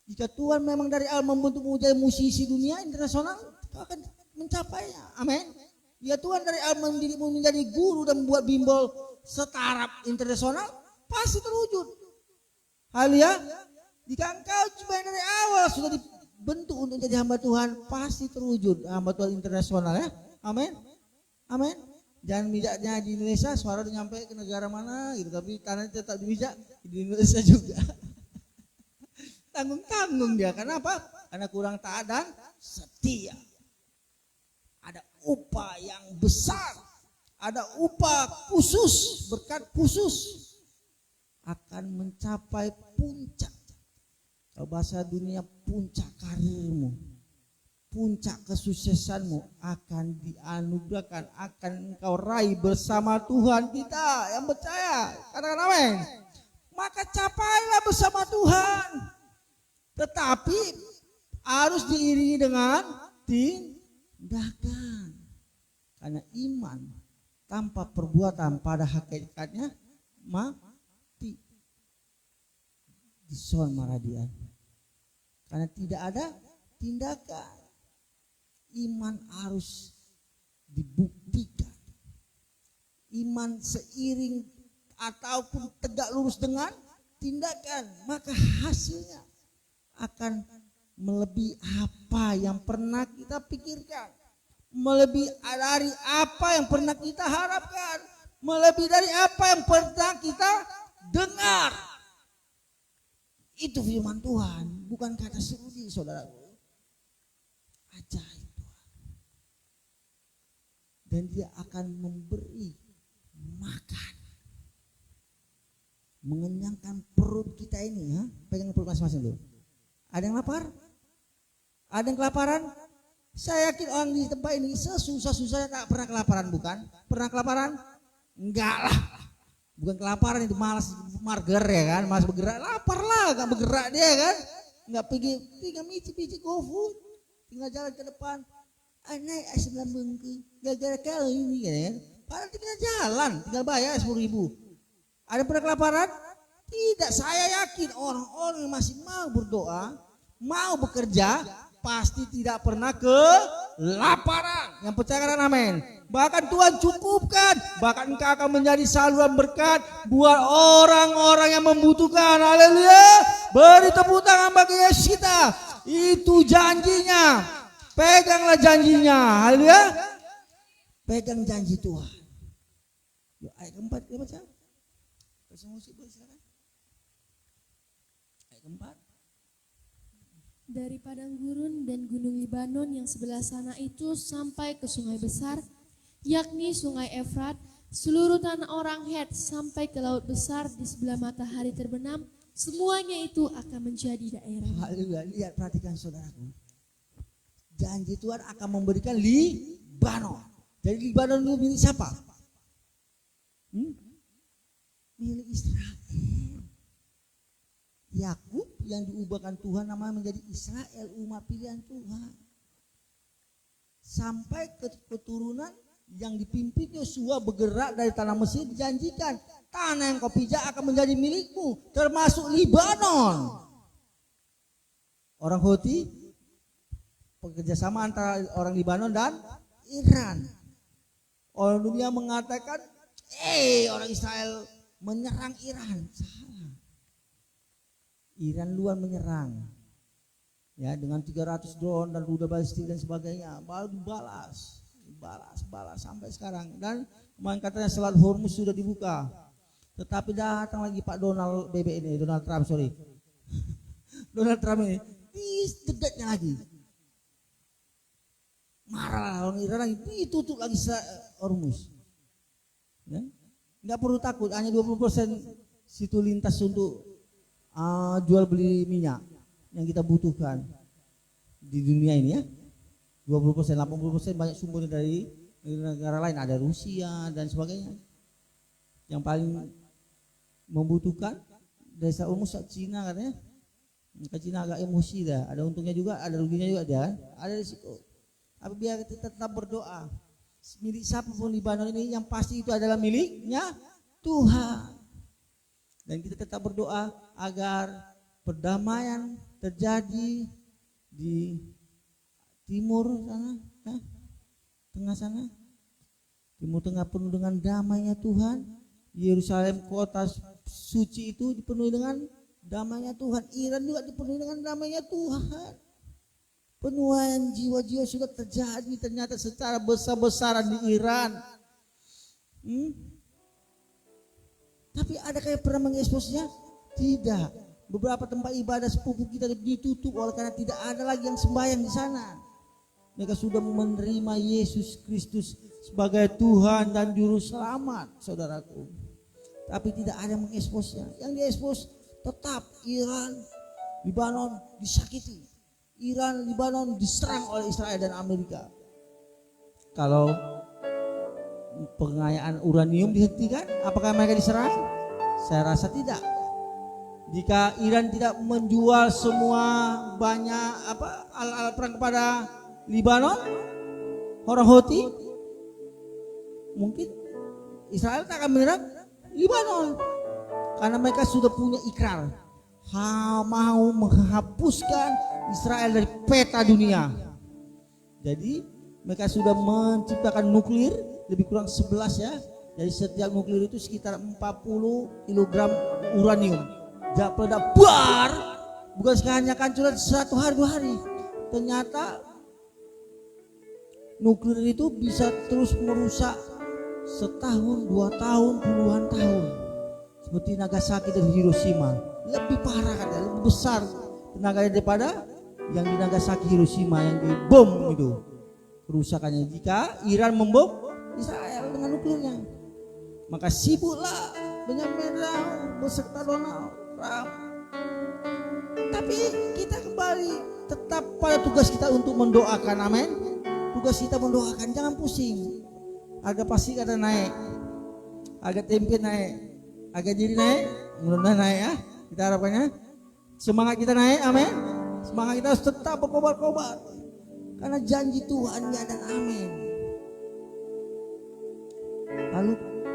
Jika Tuhan memang dari awal membentukmu menjadi musisi dunia internasional, kau akan mencapainya. Amin. Ya, Tuhan dari awal mendirimu menjadi guru dan membuat bimbel setaraf internasional, pasti terwujud. Haleluya. Jika engkau cuma dari awal sudah dibentuk untuk jadi hamba Tuhan, pasti terwujud hamba Tuhan internasional ya. Amin. Amin. Jangan mijaknya di Indonesia, suara udah nyampe ke negara mana gitu, tapi tanahnya tetap dimijak di Indonesia juga. Tanggung-tanggung dia. Kenapa? Karena kurang taat dan setia. Ada upah yang besar, ada upah khusus, berkat khusus akan mencapai puncak. Kalau bahasa dunia, puncak karirmu, puncak kesuksesanmu akan dianugerahkan, akan engkau raih bersama Tuhan kita yang percaya. Katakan amin. Maka capailah bersama Tuhan. Tetapi harus diiringi dengan tindakan. Karena iman tanpa perbuatan pada hakikatnya mati. Dison maradian. Karena tidak ada tindakan. Iman harus dibuktikan. Iman seiring ataupun tegak lurus dengan tindakan, maka hasilnya akan melebihi apa yang pernah kita pikirkan, melebihi dari apa yang pernah kita harapkan, melebihi dari apa yang pernah kita dengar. Itu firman Tuhan, bukan kata sendiri, saudaraku. Ajaib Tuhan. Dan dia akan memberi makan, mengenyangkan perut kita ini. Pegang perut masing-masing dulu. Ada yang lapar? Ada yang kelaparan? Saya yakin orang di tempat ini sesusah-susahnya tak pernah kelaparan, bukan? Pernah kelaparan? Enggak lah. Bukan kelaparan, itu malas marger ya kan, malas bergerak, lapar lah, gak bergerak dia kan, gak pergi, tinggal mici-mici GoFood, tinggal jalan ke depan, naik sebelah bengke, gara-gara kalau ini kan, padahal tinggal jalan, tinggal bayar 10.000. Ada pernah kelaparan? Tidak, saya yakin orang-orang yang masih mau berdoa, mau bekerja, pasti tidak pernah kelaparan. Yang percaya katakan amin. Bahkan Tuhan cukupkan, bahkan engkau akan menjadi saluran berkat buat orang-orang yang membutuhkan. Haleluya. Beri tepuk tangan bagi Yesus kita. Itu janjinya. Peganglah janjinya. Haleluya. Pegang janji Tuhan. Yuk, ayat keempat kita baca. Kasih musik silakan. Ayat keempat. Dari padang gurun dan gunung Libanon yang sebelah sana itu sampai ke sungai besar, yakni sungai Efrat, seluruh tanah orang Het sampai ke laut besar di sebelah matahari terbenam, semuanya itu akan menjadi daerah. Haleluya, lihat perhatikan saudaraku. Janji Tuhan akan memberikan Libanon. Jadi Libanon itu milik siapa? Milik Israel. Yakub yang diubahkan Tuhan namanya menjadi Israel, umat pilihan Tuhan. Sampai ke keturunan yang dipimpin Yosua bergerak dari tanah Mesir, dijanjikan tanah yang kau pijak akan menjadi milikmu, termasuk Libanon. Orang Houthi, bekerjasama antara orang Libanon dan Iran. Orang dunia mengatakan, orang Israel menyerang Iran. Salah. Iran luar menyerang, ya, dengan 300 drone dan rudal balistik dan sebagainya, baru balas sampai sekarang. Dan kemarin katanya Selat Hormuz sudah dibuka, tetapi datang lagi Pak Donald Trump ini dekatnya lagi, marah orang Iran lagi, ditutup lagi Hormuz. Ya? Nggak perlu takut, hanya 20% situ lintas untuk jual beli minyak yang kita butuhkan di dunia ini ya. 20%, 80% banyak sumbernya dari negara lain, ada Rusia dan sebagainya. Yang paling membutuhkan desa Hormuz Cina katanya. Cina agak emosi dah, ada untungnya juga, ada ruginya juga dia, ada risiko. Tapi biar kita tetap berdoa. Milik siapapun Libanon ini yang pasti itu adalah miliknya Tuhan. Dan kita tetap berdoa agar perdamaian terjadi di timur sana, tengah sana. Timur Tengah penuh dengan damainya Tuhan. Yerusalem kota suci itu dipenuhi dengan damainya Tuhan. Iran juga dipenuhi dengan damainya Tuhan. Penuaian jiwa-jiwa sudah terjadi ternyata secara besar-besaran di Iran. Tapi adakah yang pernah mengeksposnya? Tidak. Beberapa tempat ibadah sepupu kita ditutup oleh karena tidak ada lagi yang sembahyang di sana. Mereka sudah menerima Yesus Kristus sebagai Tuhan dan Juru Selamat, saudaraku. Tapi tidak ada yang mengeksposnya. Yang diekspos tetap Iran, Libanon disakiti. Iran, Libanon diserang oleh Israel dan Amerika. Kalau pengayaan uranium dihentikan, apakah mereka diserang? Saya rasa tidak. Jika Iran tidak menjual semua banyak alat perang kepada Libanon, orang Houthi, mungkin Israel tak akan menyerang Libanon karena mereka sudah punya ikrar mau menghapuskan Israel dari peta dunia. Jadi mereka sudah menciptakan nuklir lebih kurang 11 ya. Jadi setiap nuklir itu sekitar 40 kg uranium. Jak peledak bar, Bukan hanya kancuran 1 hari 2 hari. Ternyata nuklir itu bisa terus merusak setahun, 2 tahun, puluhan tahun. Seperti Nagasaki dan Hiroshima. Lebih parah kan, lebih besar tenaganya daripada yang di Nagasaki Hiroshima yang di bom itu. Kerusakannya jika Iran membom Israel dengan nuklirnya. Maka sibuklah Benjamin Netanyahu beserta Donald Trump. Tapi kita kembali tetap pada tugas kita untuk mendoakan, amin. Tugas kita mendoakan, jangan pusing. Harga pasti kada naik, harga tempe naik, harga diri naik, mudah-mudahan naik ya. Kita harapkannya semangat kita naik, amin. Semangat kita harus tetap berkobar-kobar karena janji Tuhan ya dan amin. Lalu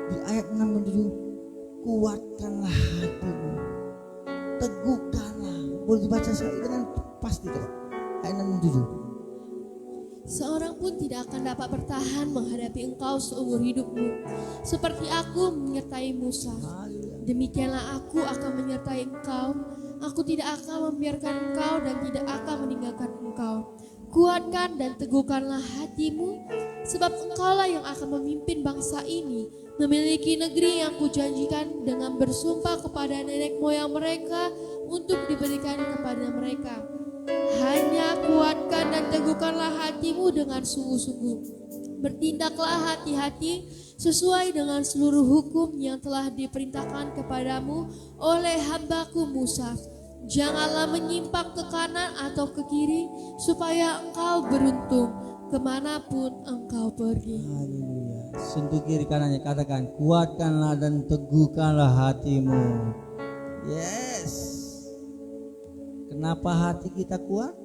di ayat 6 dan 7, kuatkanlah hatimu, teguhkanlah. Boleh dibaca sekali dengan pasti tuh. Ayat 6 dan 7. Seorang pun tidak akan dapat bertahan menghadapi engkau seumur hidupmu, seperti aku menyertai Musa. Demikianlah aku akan menyertai engkau. Aku tidak akan membiarkan engkau dan tidak akan meninggalkan engkau. Kuatkan dan teguhkanlah hatimu, sebab engkaulah yang akan memimpin bangsa ini memiliki negeri yang kujanjikan dengan bersumpah kepada nenek moyang mereka untuk diberikan kepada mereka. Hanya kuatkan dan teguhkanlah hatimu dengan sungguh-sungguh. Bertindaklah hati-hati sesuai dengan seluruh hukum yang telah diperintahkan kepadamu oleh hambaku Musa. Janganlah menyimpang ke kanan atau ke kiri, supaya engkau beruntung kemanapun engkau pergi. Haleluya. Sentuh kiri kanannya, katakan kuatkanlah dan teguhkanlah hatimu. Yes. Kenapa hati kita kuat?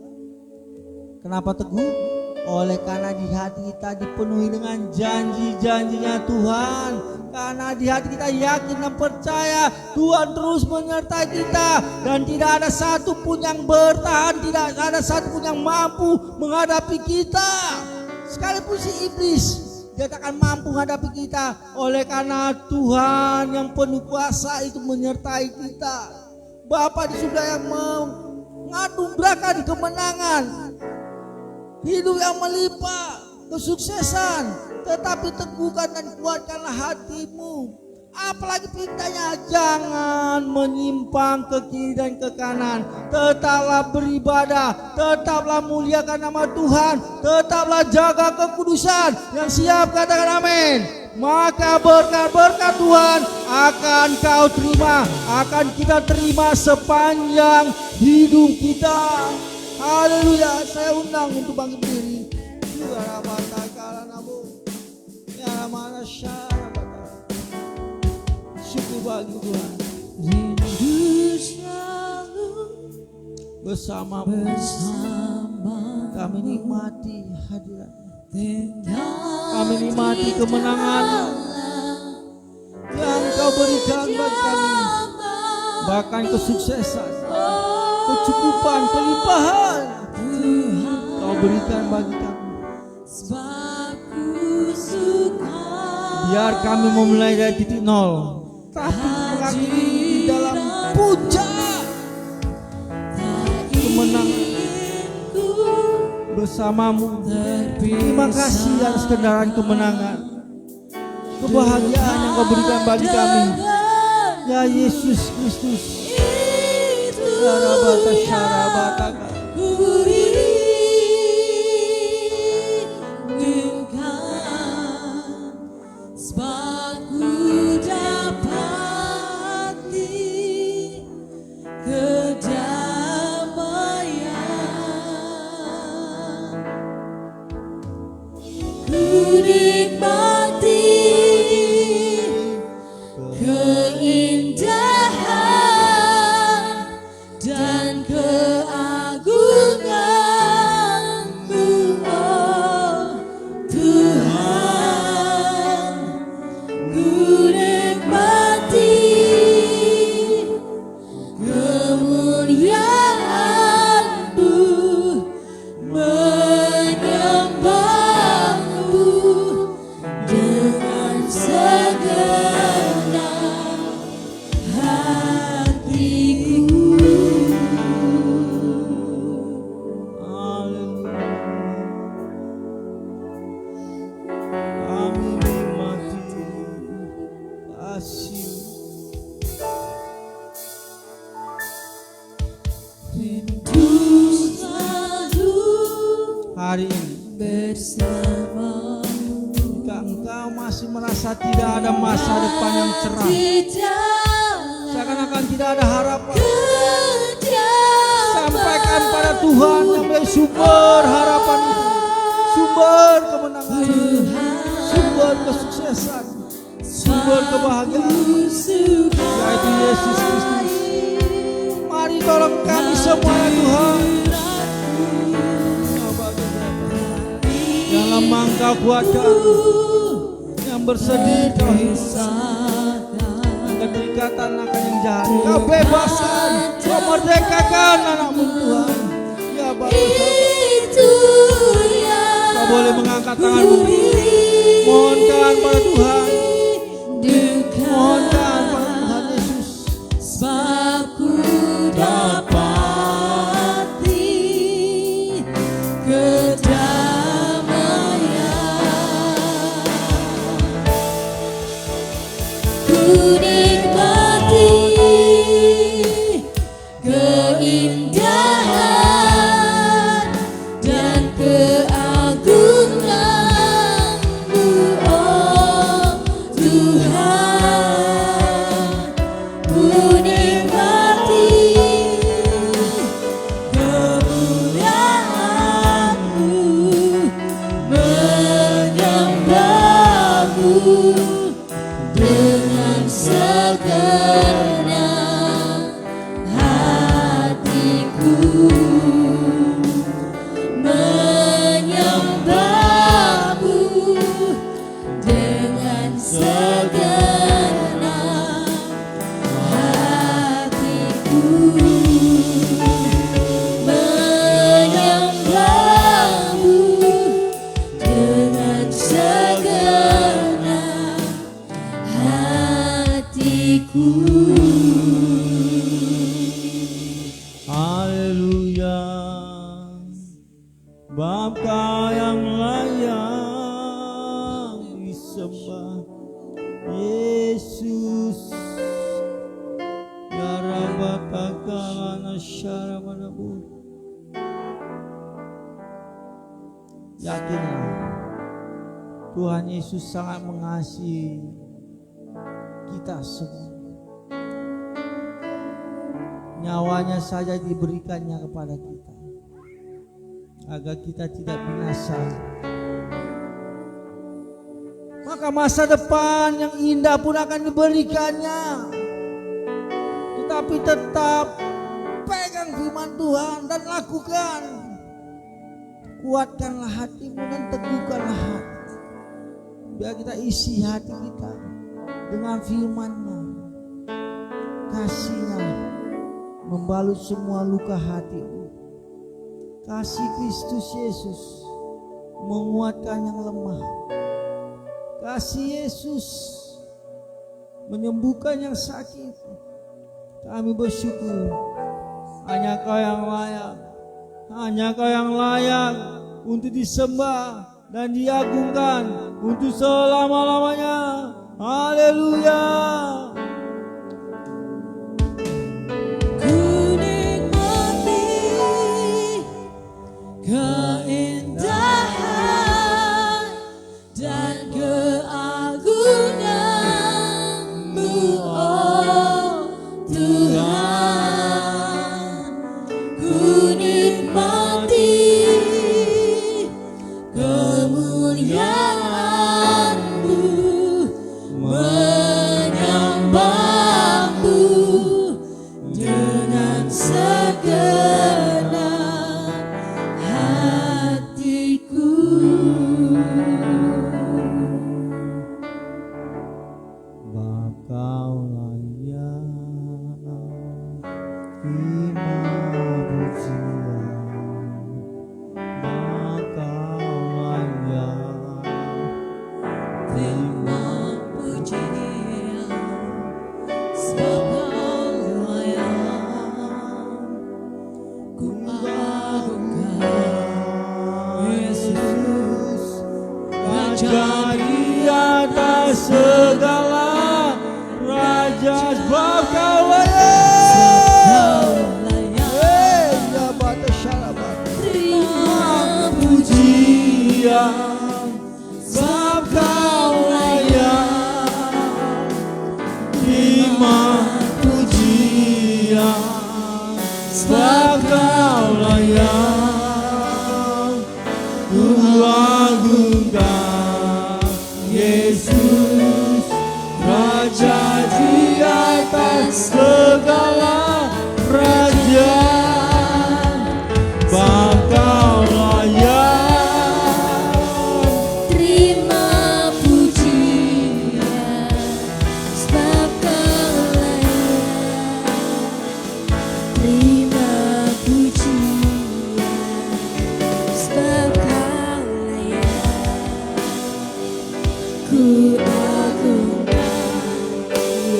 Kenapa teguh? Oleh karena di hati kita dipenuhi dengan janji-janjinya Tuhan. Karena di hati kita yakin dan percaya Tuhan terus menyertai kita. Dan tidak ada satu pun yang bertahan, tidak ada satu pun yang mampu menghadapi kita. Sekalipun si iblis, dia tak akan mampu menghadapi kita. Oleh karena Tuhan yang penuh kuasa itu menyertai kita. Bapa di surga yang menganugerahkan kemenangan, hidup yang melimpah, kesuksesan. Tetapi teguhkan dan kuatkanlah hatimu. Apalagi perintahnya, jangan menyimpang ke kiri dan ke kanan. Tetaplah beribadah, tetaplah muliakan nama Tuhan, tetaplah jaga kekudusan. Yang siap katakan amin. Maka berkat-berkat Tuhan akan kau terima, akan kita terima sepanjang hidup kita. Haleluya. Saya undang untuk bangkit berdiri. Syukur bagi Tuhan. Rindu selalu Bersamamu, kami nikmati hadirat, kami nikmati kemenangan yang kau berikan bagi kami, bahkan kesuksesan, kecukupan, kelimpahan kau berikan bagi kami. Biar kami memulai dari titik nol, tapi mengakhiri di dalam puncak kemenangan bersamamu. Terima kasih atas kendaraan kemenangan, kebahagiaan yang kau berikan bagi kami, ya Yesus Kristus. Syarabata syarabataka. hari ini. bersamamu. Jika engkau masih merasa tidak ada masa depan yang cerah, seakan-akan tidak ada harapan, sampaikan pada Tuhan yang menjadi sumber harapan itu, sumber kemenangan, sumber kesuksesan, sumber kebahagiaan, yaitu Yesus Kristus. Mari tolong kami semua ya Tuhan. Yang lemah Engkau kuatkan, yang bersedih Kau hidupkan, yang keterikatan akan yang jahat Kau bebaskan, Kau merdekakan anak-Mu Tuhan. Ya Bapa, Kau boleh mengangkat tangan-Mu, mohonkan pada Tuhan, mohonkan pada Tuhan Yesus. Sebab ku dapati kedamaian, ku nikmati keindahan dan keagungan-Mu, oh Tuhan. Ku nikmati kemuliaan-Mu, menyembah-Mu dengan segenap hatiku, menyembah-Mu dengan segenap hatiku, menyembah-Mu dengan segenap hatiku. Haleluya, Bapa yang layak disembah, Yesus. Ya Rabbatakala nasyaramanabun. Yakinlah Tuhan Yesus sangat mengasihi kita semua. Nyawanya saja diberikannya kepada kita agar kita tidak binasa. Maka masa depan yang indah pun akan diberikannya. Tetapi tetap pegang firman Tuhan dan lakukan. Kuatkanlah hatimu dan teguhkanlah hati. Biar kita isi hati kita dengan firman-Nya. Kasih-Nya membalut semua luka hatimu. Kasih Kristus Yesus menguatkan yang lemah. Kasih Yesus menyembuhkan yang sakit. Kami bersyukur, hanya Kau yang layak, hanya Kau yang layak untuk disembah dan diagungkan untuk selama-lamanya. Haleluya. Keindahan dan keagungan-Mu, oh Tuhan. Ku nikmati kemuliaan-Mu, menyembah-Mu dengan segenap hatiku. Kau layak terima pujian, Kau layak Terima pujian, sebab Kau layak. Ku agungkan Yesus, Raja di atas segala raja, sebab Kau layak. layak. Ya bata syarabat. Terima Puji pujian, sebab Kau layak. Terima pujian, sebab Kau layak. Ku agungkan Yesus, Raja di atas segala kerajaan, sebab Kau layak. Terima pujian, sebab Kau layak. Terima pujian, sebab Kau layak. Ku agungkan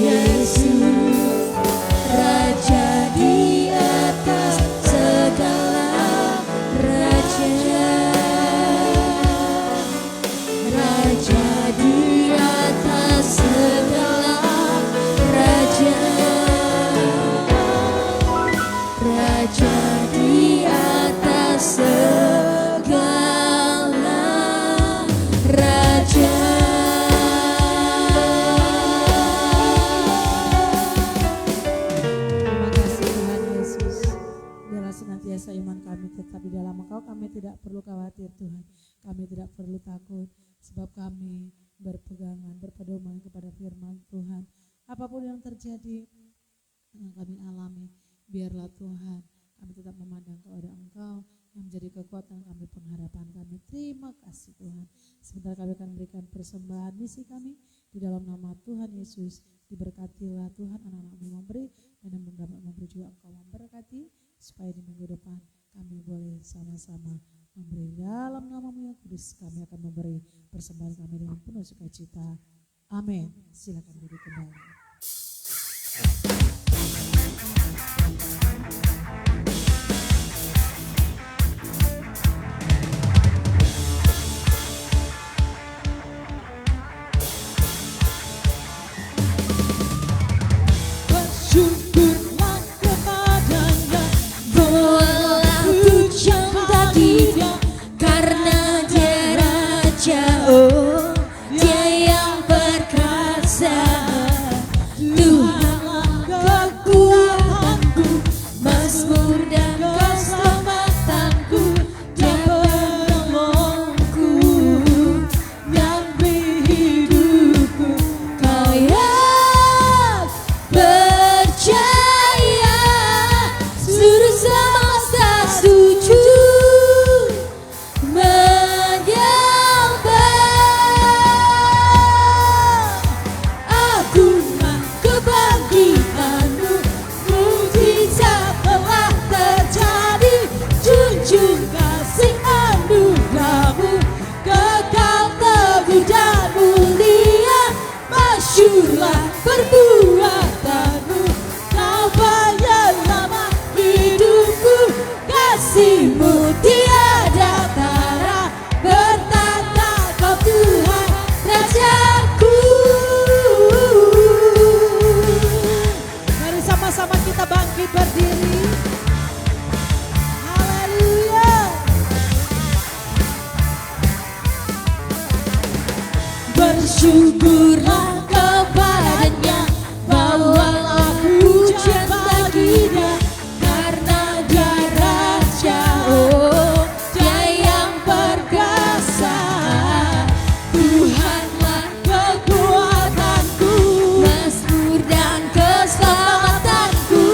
Yesus, Raja di atas segala kerajaan. Raja di atas segala kerajaan. Raja di atas segala Terima kasih Tuhan Yesus. Biarlah senantiasa iman kami tetap di dalam Engkau. Kami tidak perlu khawatir Tuhan. Kami tidak perlu takut. Sebab kami berpegangan, berpedoman kepada firman Tuhan. Apapun yang terjadi, yang kami alami, biarlah Tuhan kami tetap memandang kepada Engkau yang menjadi kekuatan kami, pengharapan kami. Terima kasih Tuhan. Sebentar kami akan memberikan persembahan misi kami di dalam nama Tuhan Yesus. Diberkatilah Tuhan, anak-anakmu memberi dan yang mendapat memberi juga Engkau memberkati, supaya di minggu depan kami boleh sama-sama memberi dalam nama-Mu yang kudus. Kami akan memberi persembahan kami dengan penuh sukacita. Amin. Silakan duduk kembali. Bersyukurlah kepadanya, bawalah pujian bagi Dia, karena Dia Raja, oh Dia yang perkasa. Tuhanlah kekuatanku, mazmur dan keselamatanku, Dia penolongku yang hidupku. Kau yang percaya, seluruh semesta setuju menyembah. Agunglah kebangkitanmu, mukjizat telah terjadi. Junjung kasih anugerahmu, kekal teguh dan mulia. Masyurlah perbuatanmu, Kau penyelamat hidupku. Kasih-Mu tiada tara, bertata Kau Tuhan Rajaku. Mari sama-sama kita bangkit berdiri. Haleluya. Bersyukurlah kepadanya, bawalah pujian bagi Dia, karena Dia Raja, oh Dia yang perkasa. Tuhanlah kekuatanku, mazmur dan keselamatanku,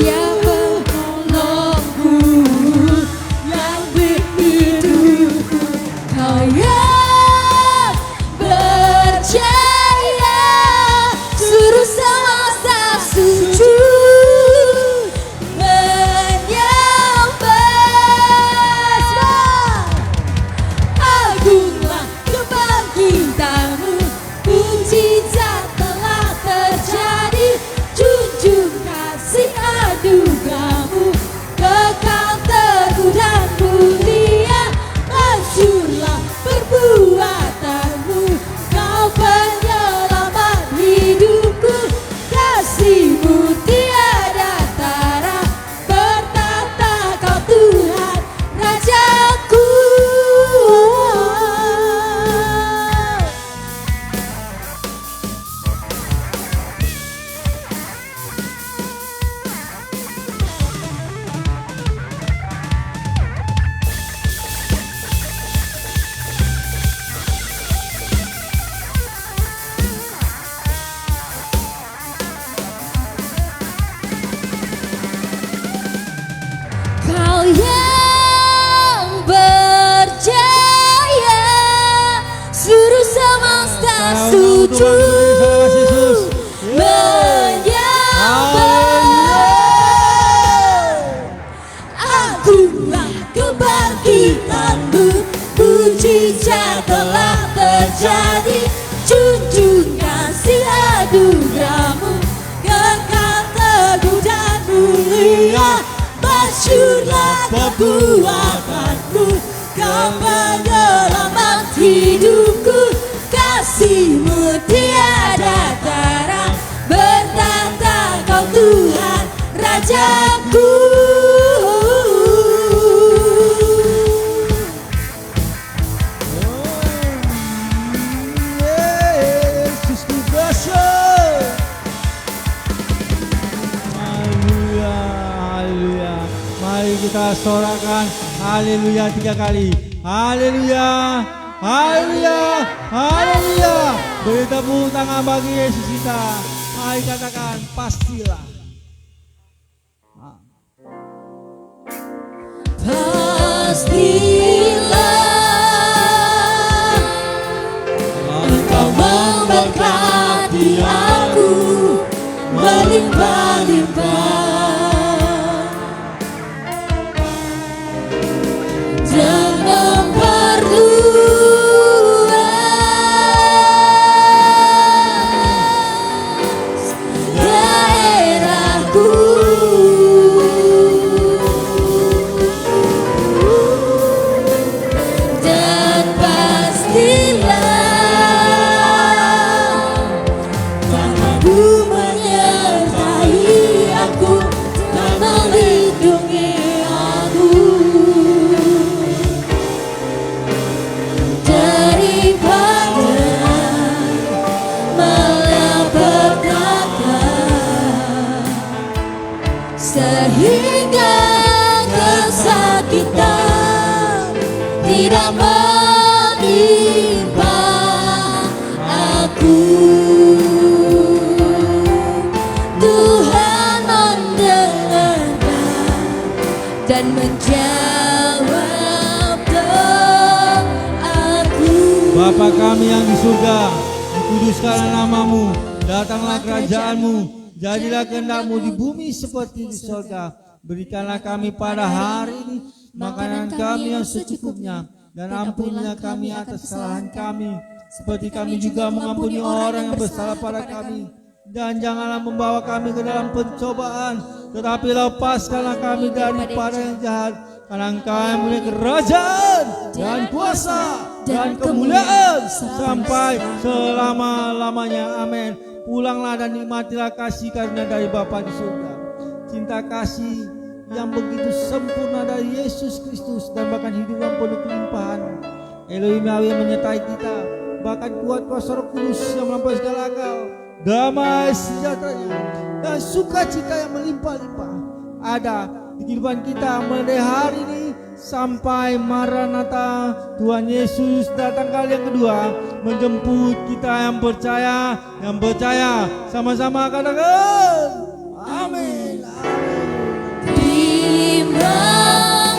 Dia penolongku yang hidupku. Kau yang percaya, mujizat telah terjadi. Junjung kasih anugerahmu kekal teguh dan mulia. Masyurlah kekuatanmu, kau penyelamat hidupku. Kasihmu tiada tara, bertahta kau Tuhan Rajaku. Yesus ku dahsyat. Haleluya, haleluya. Mari kita sorakan haleluya 3 kali. Haleluya, haleluya, haleluya. Beri tepuk tangan bagi Yesus kita. Mari katakan pastilah. Pastilah Engkau memberkati aku melimpah-limpah, dan memperluas daerahku. Dan pastilah tanganmu menyertai aku dan melindungi aku daripada malapetaka, sehingga kesakitan tidak menimpa aku. Tuhan mendengarkan dan menjawab doaku. Bapa kami yang di surga, dikuduskanlah namamu, datanglah kerajaanmu, jadilah kehendak-mu di bumi seperti di surga. Berikanlah kami pada hari ini makanan kami yang secukupnya, dan ampunilah kami atas kesalahan kami, seperti kami juga mengampuni orang yang bersalah pada kami. Dan janganlah membawa kami ke dalam pencobaan, tetapi lepaskanlah kami daripada yang jahat. Karena Engkau yang punya kerajaan dan kuasa dan kemuliaan sampai selama-lamanya. Amin. Pulanglah dan nikmatilah kasih karunia dari Bapa di surga, cinta kasih yang begitu sempurna dari Yesus Kristus, dan bahkan hidup yang penuh kelimpahan Elohim Yahweh menyertai kita, bahkan kuat kuasa Roh Kudus yang melampaui segala akal, damai sejahteranya dan sukacita yang melimpah-limpah ada di kehidupan kita mulai dari hari ini sampai Maranatha. Tuhan Yesus datang kali yang kedua menjemput kita yang percaya sama-sama katakan amin. Terima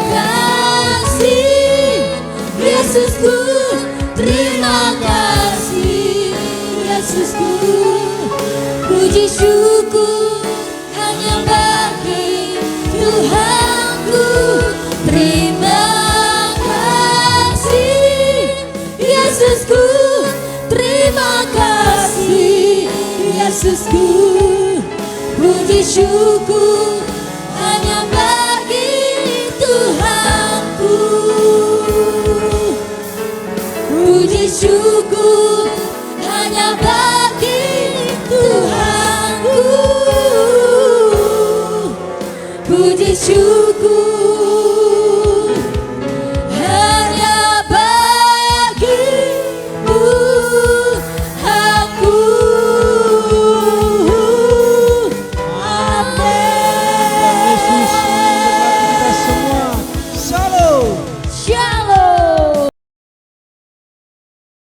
kasih Yesusku, terima kasih Yesusku. Puji syukur hanya bagi Tuhanku. Terima kasih Yesusku, terima kasih Yesusku. Puji syukur hanya bagi Tuhanku. Puji syukur hanya bagi Tuhanku. Puji syukur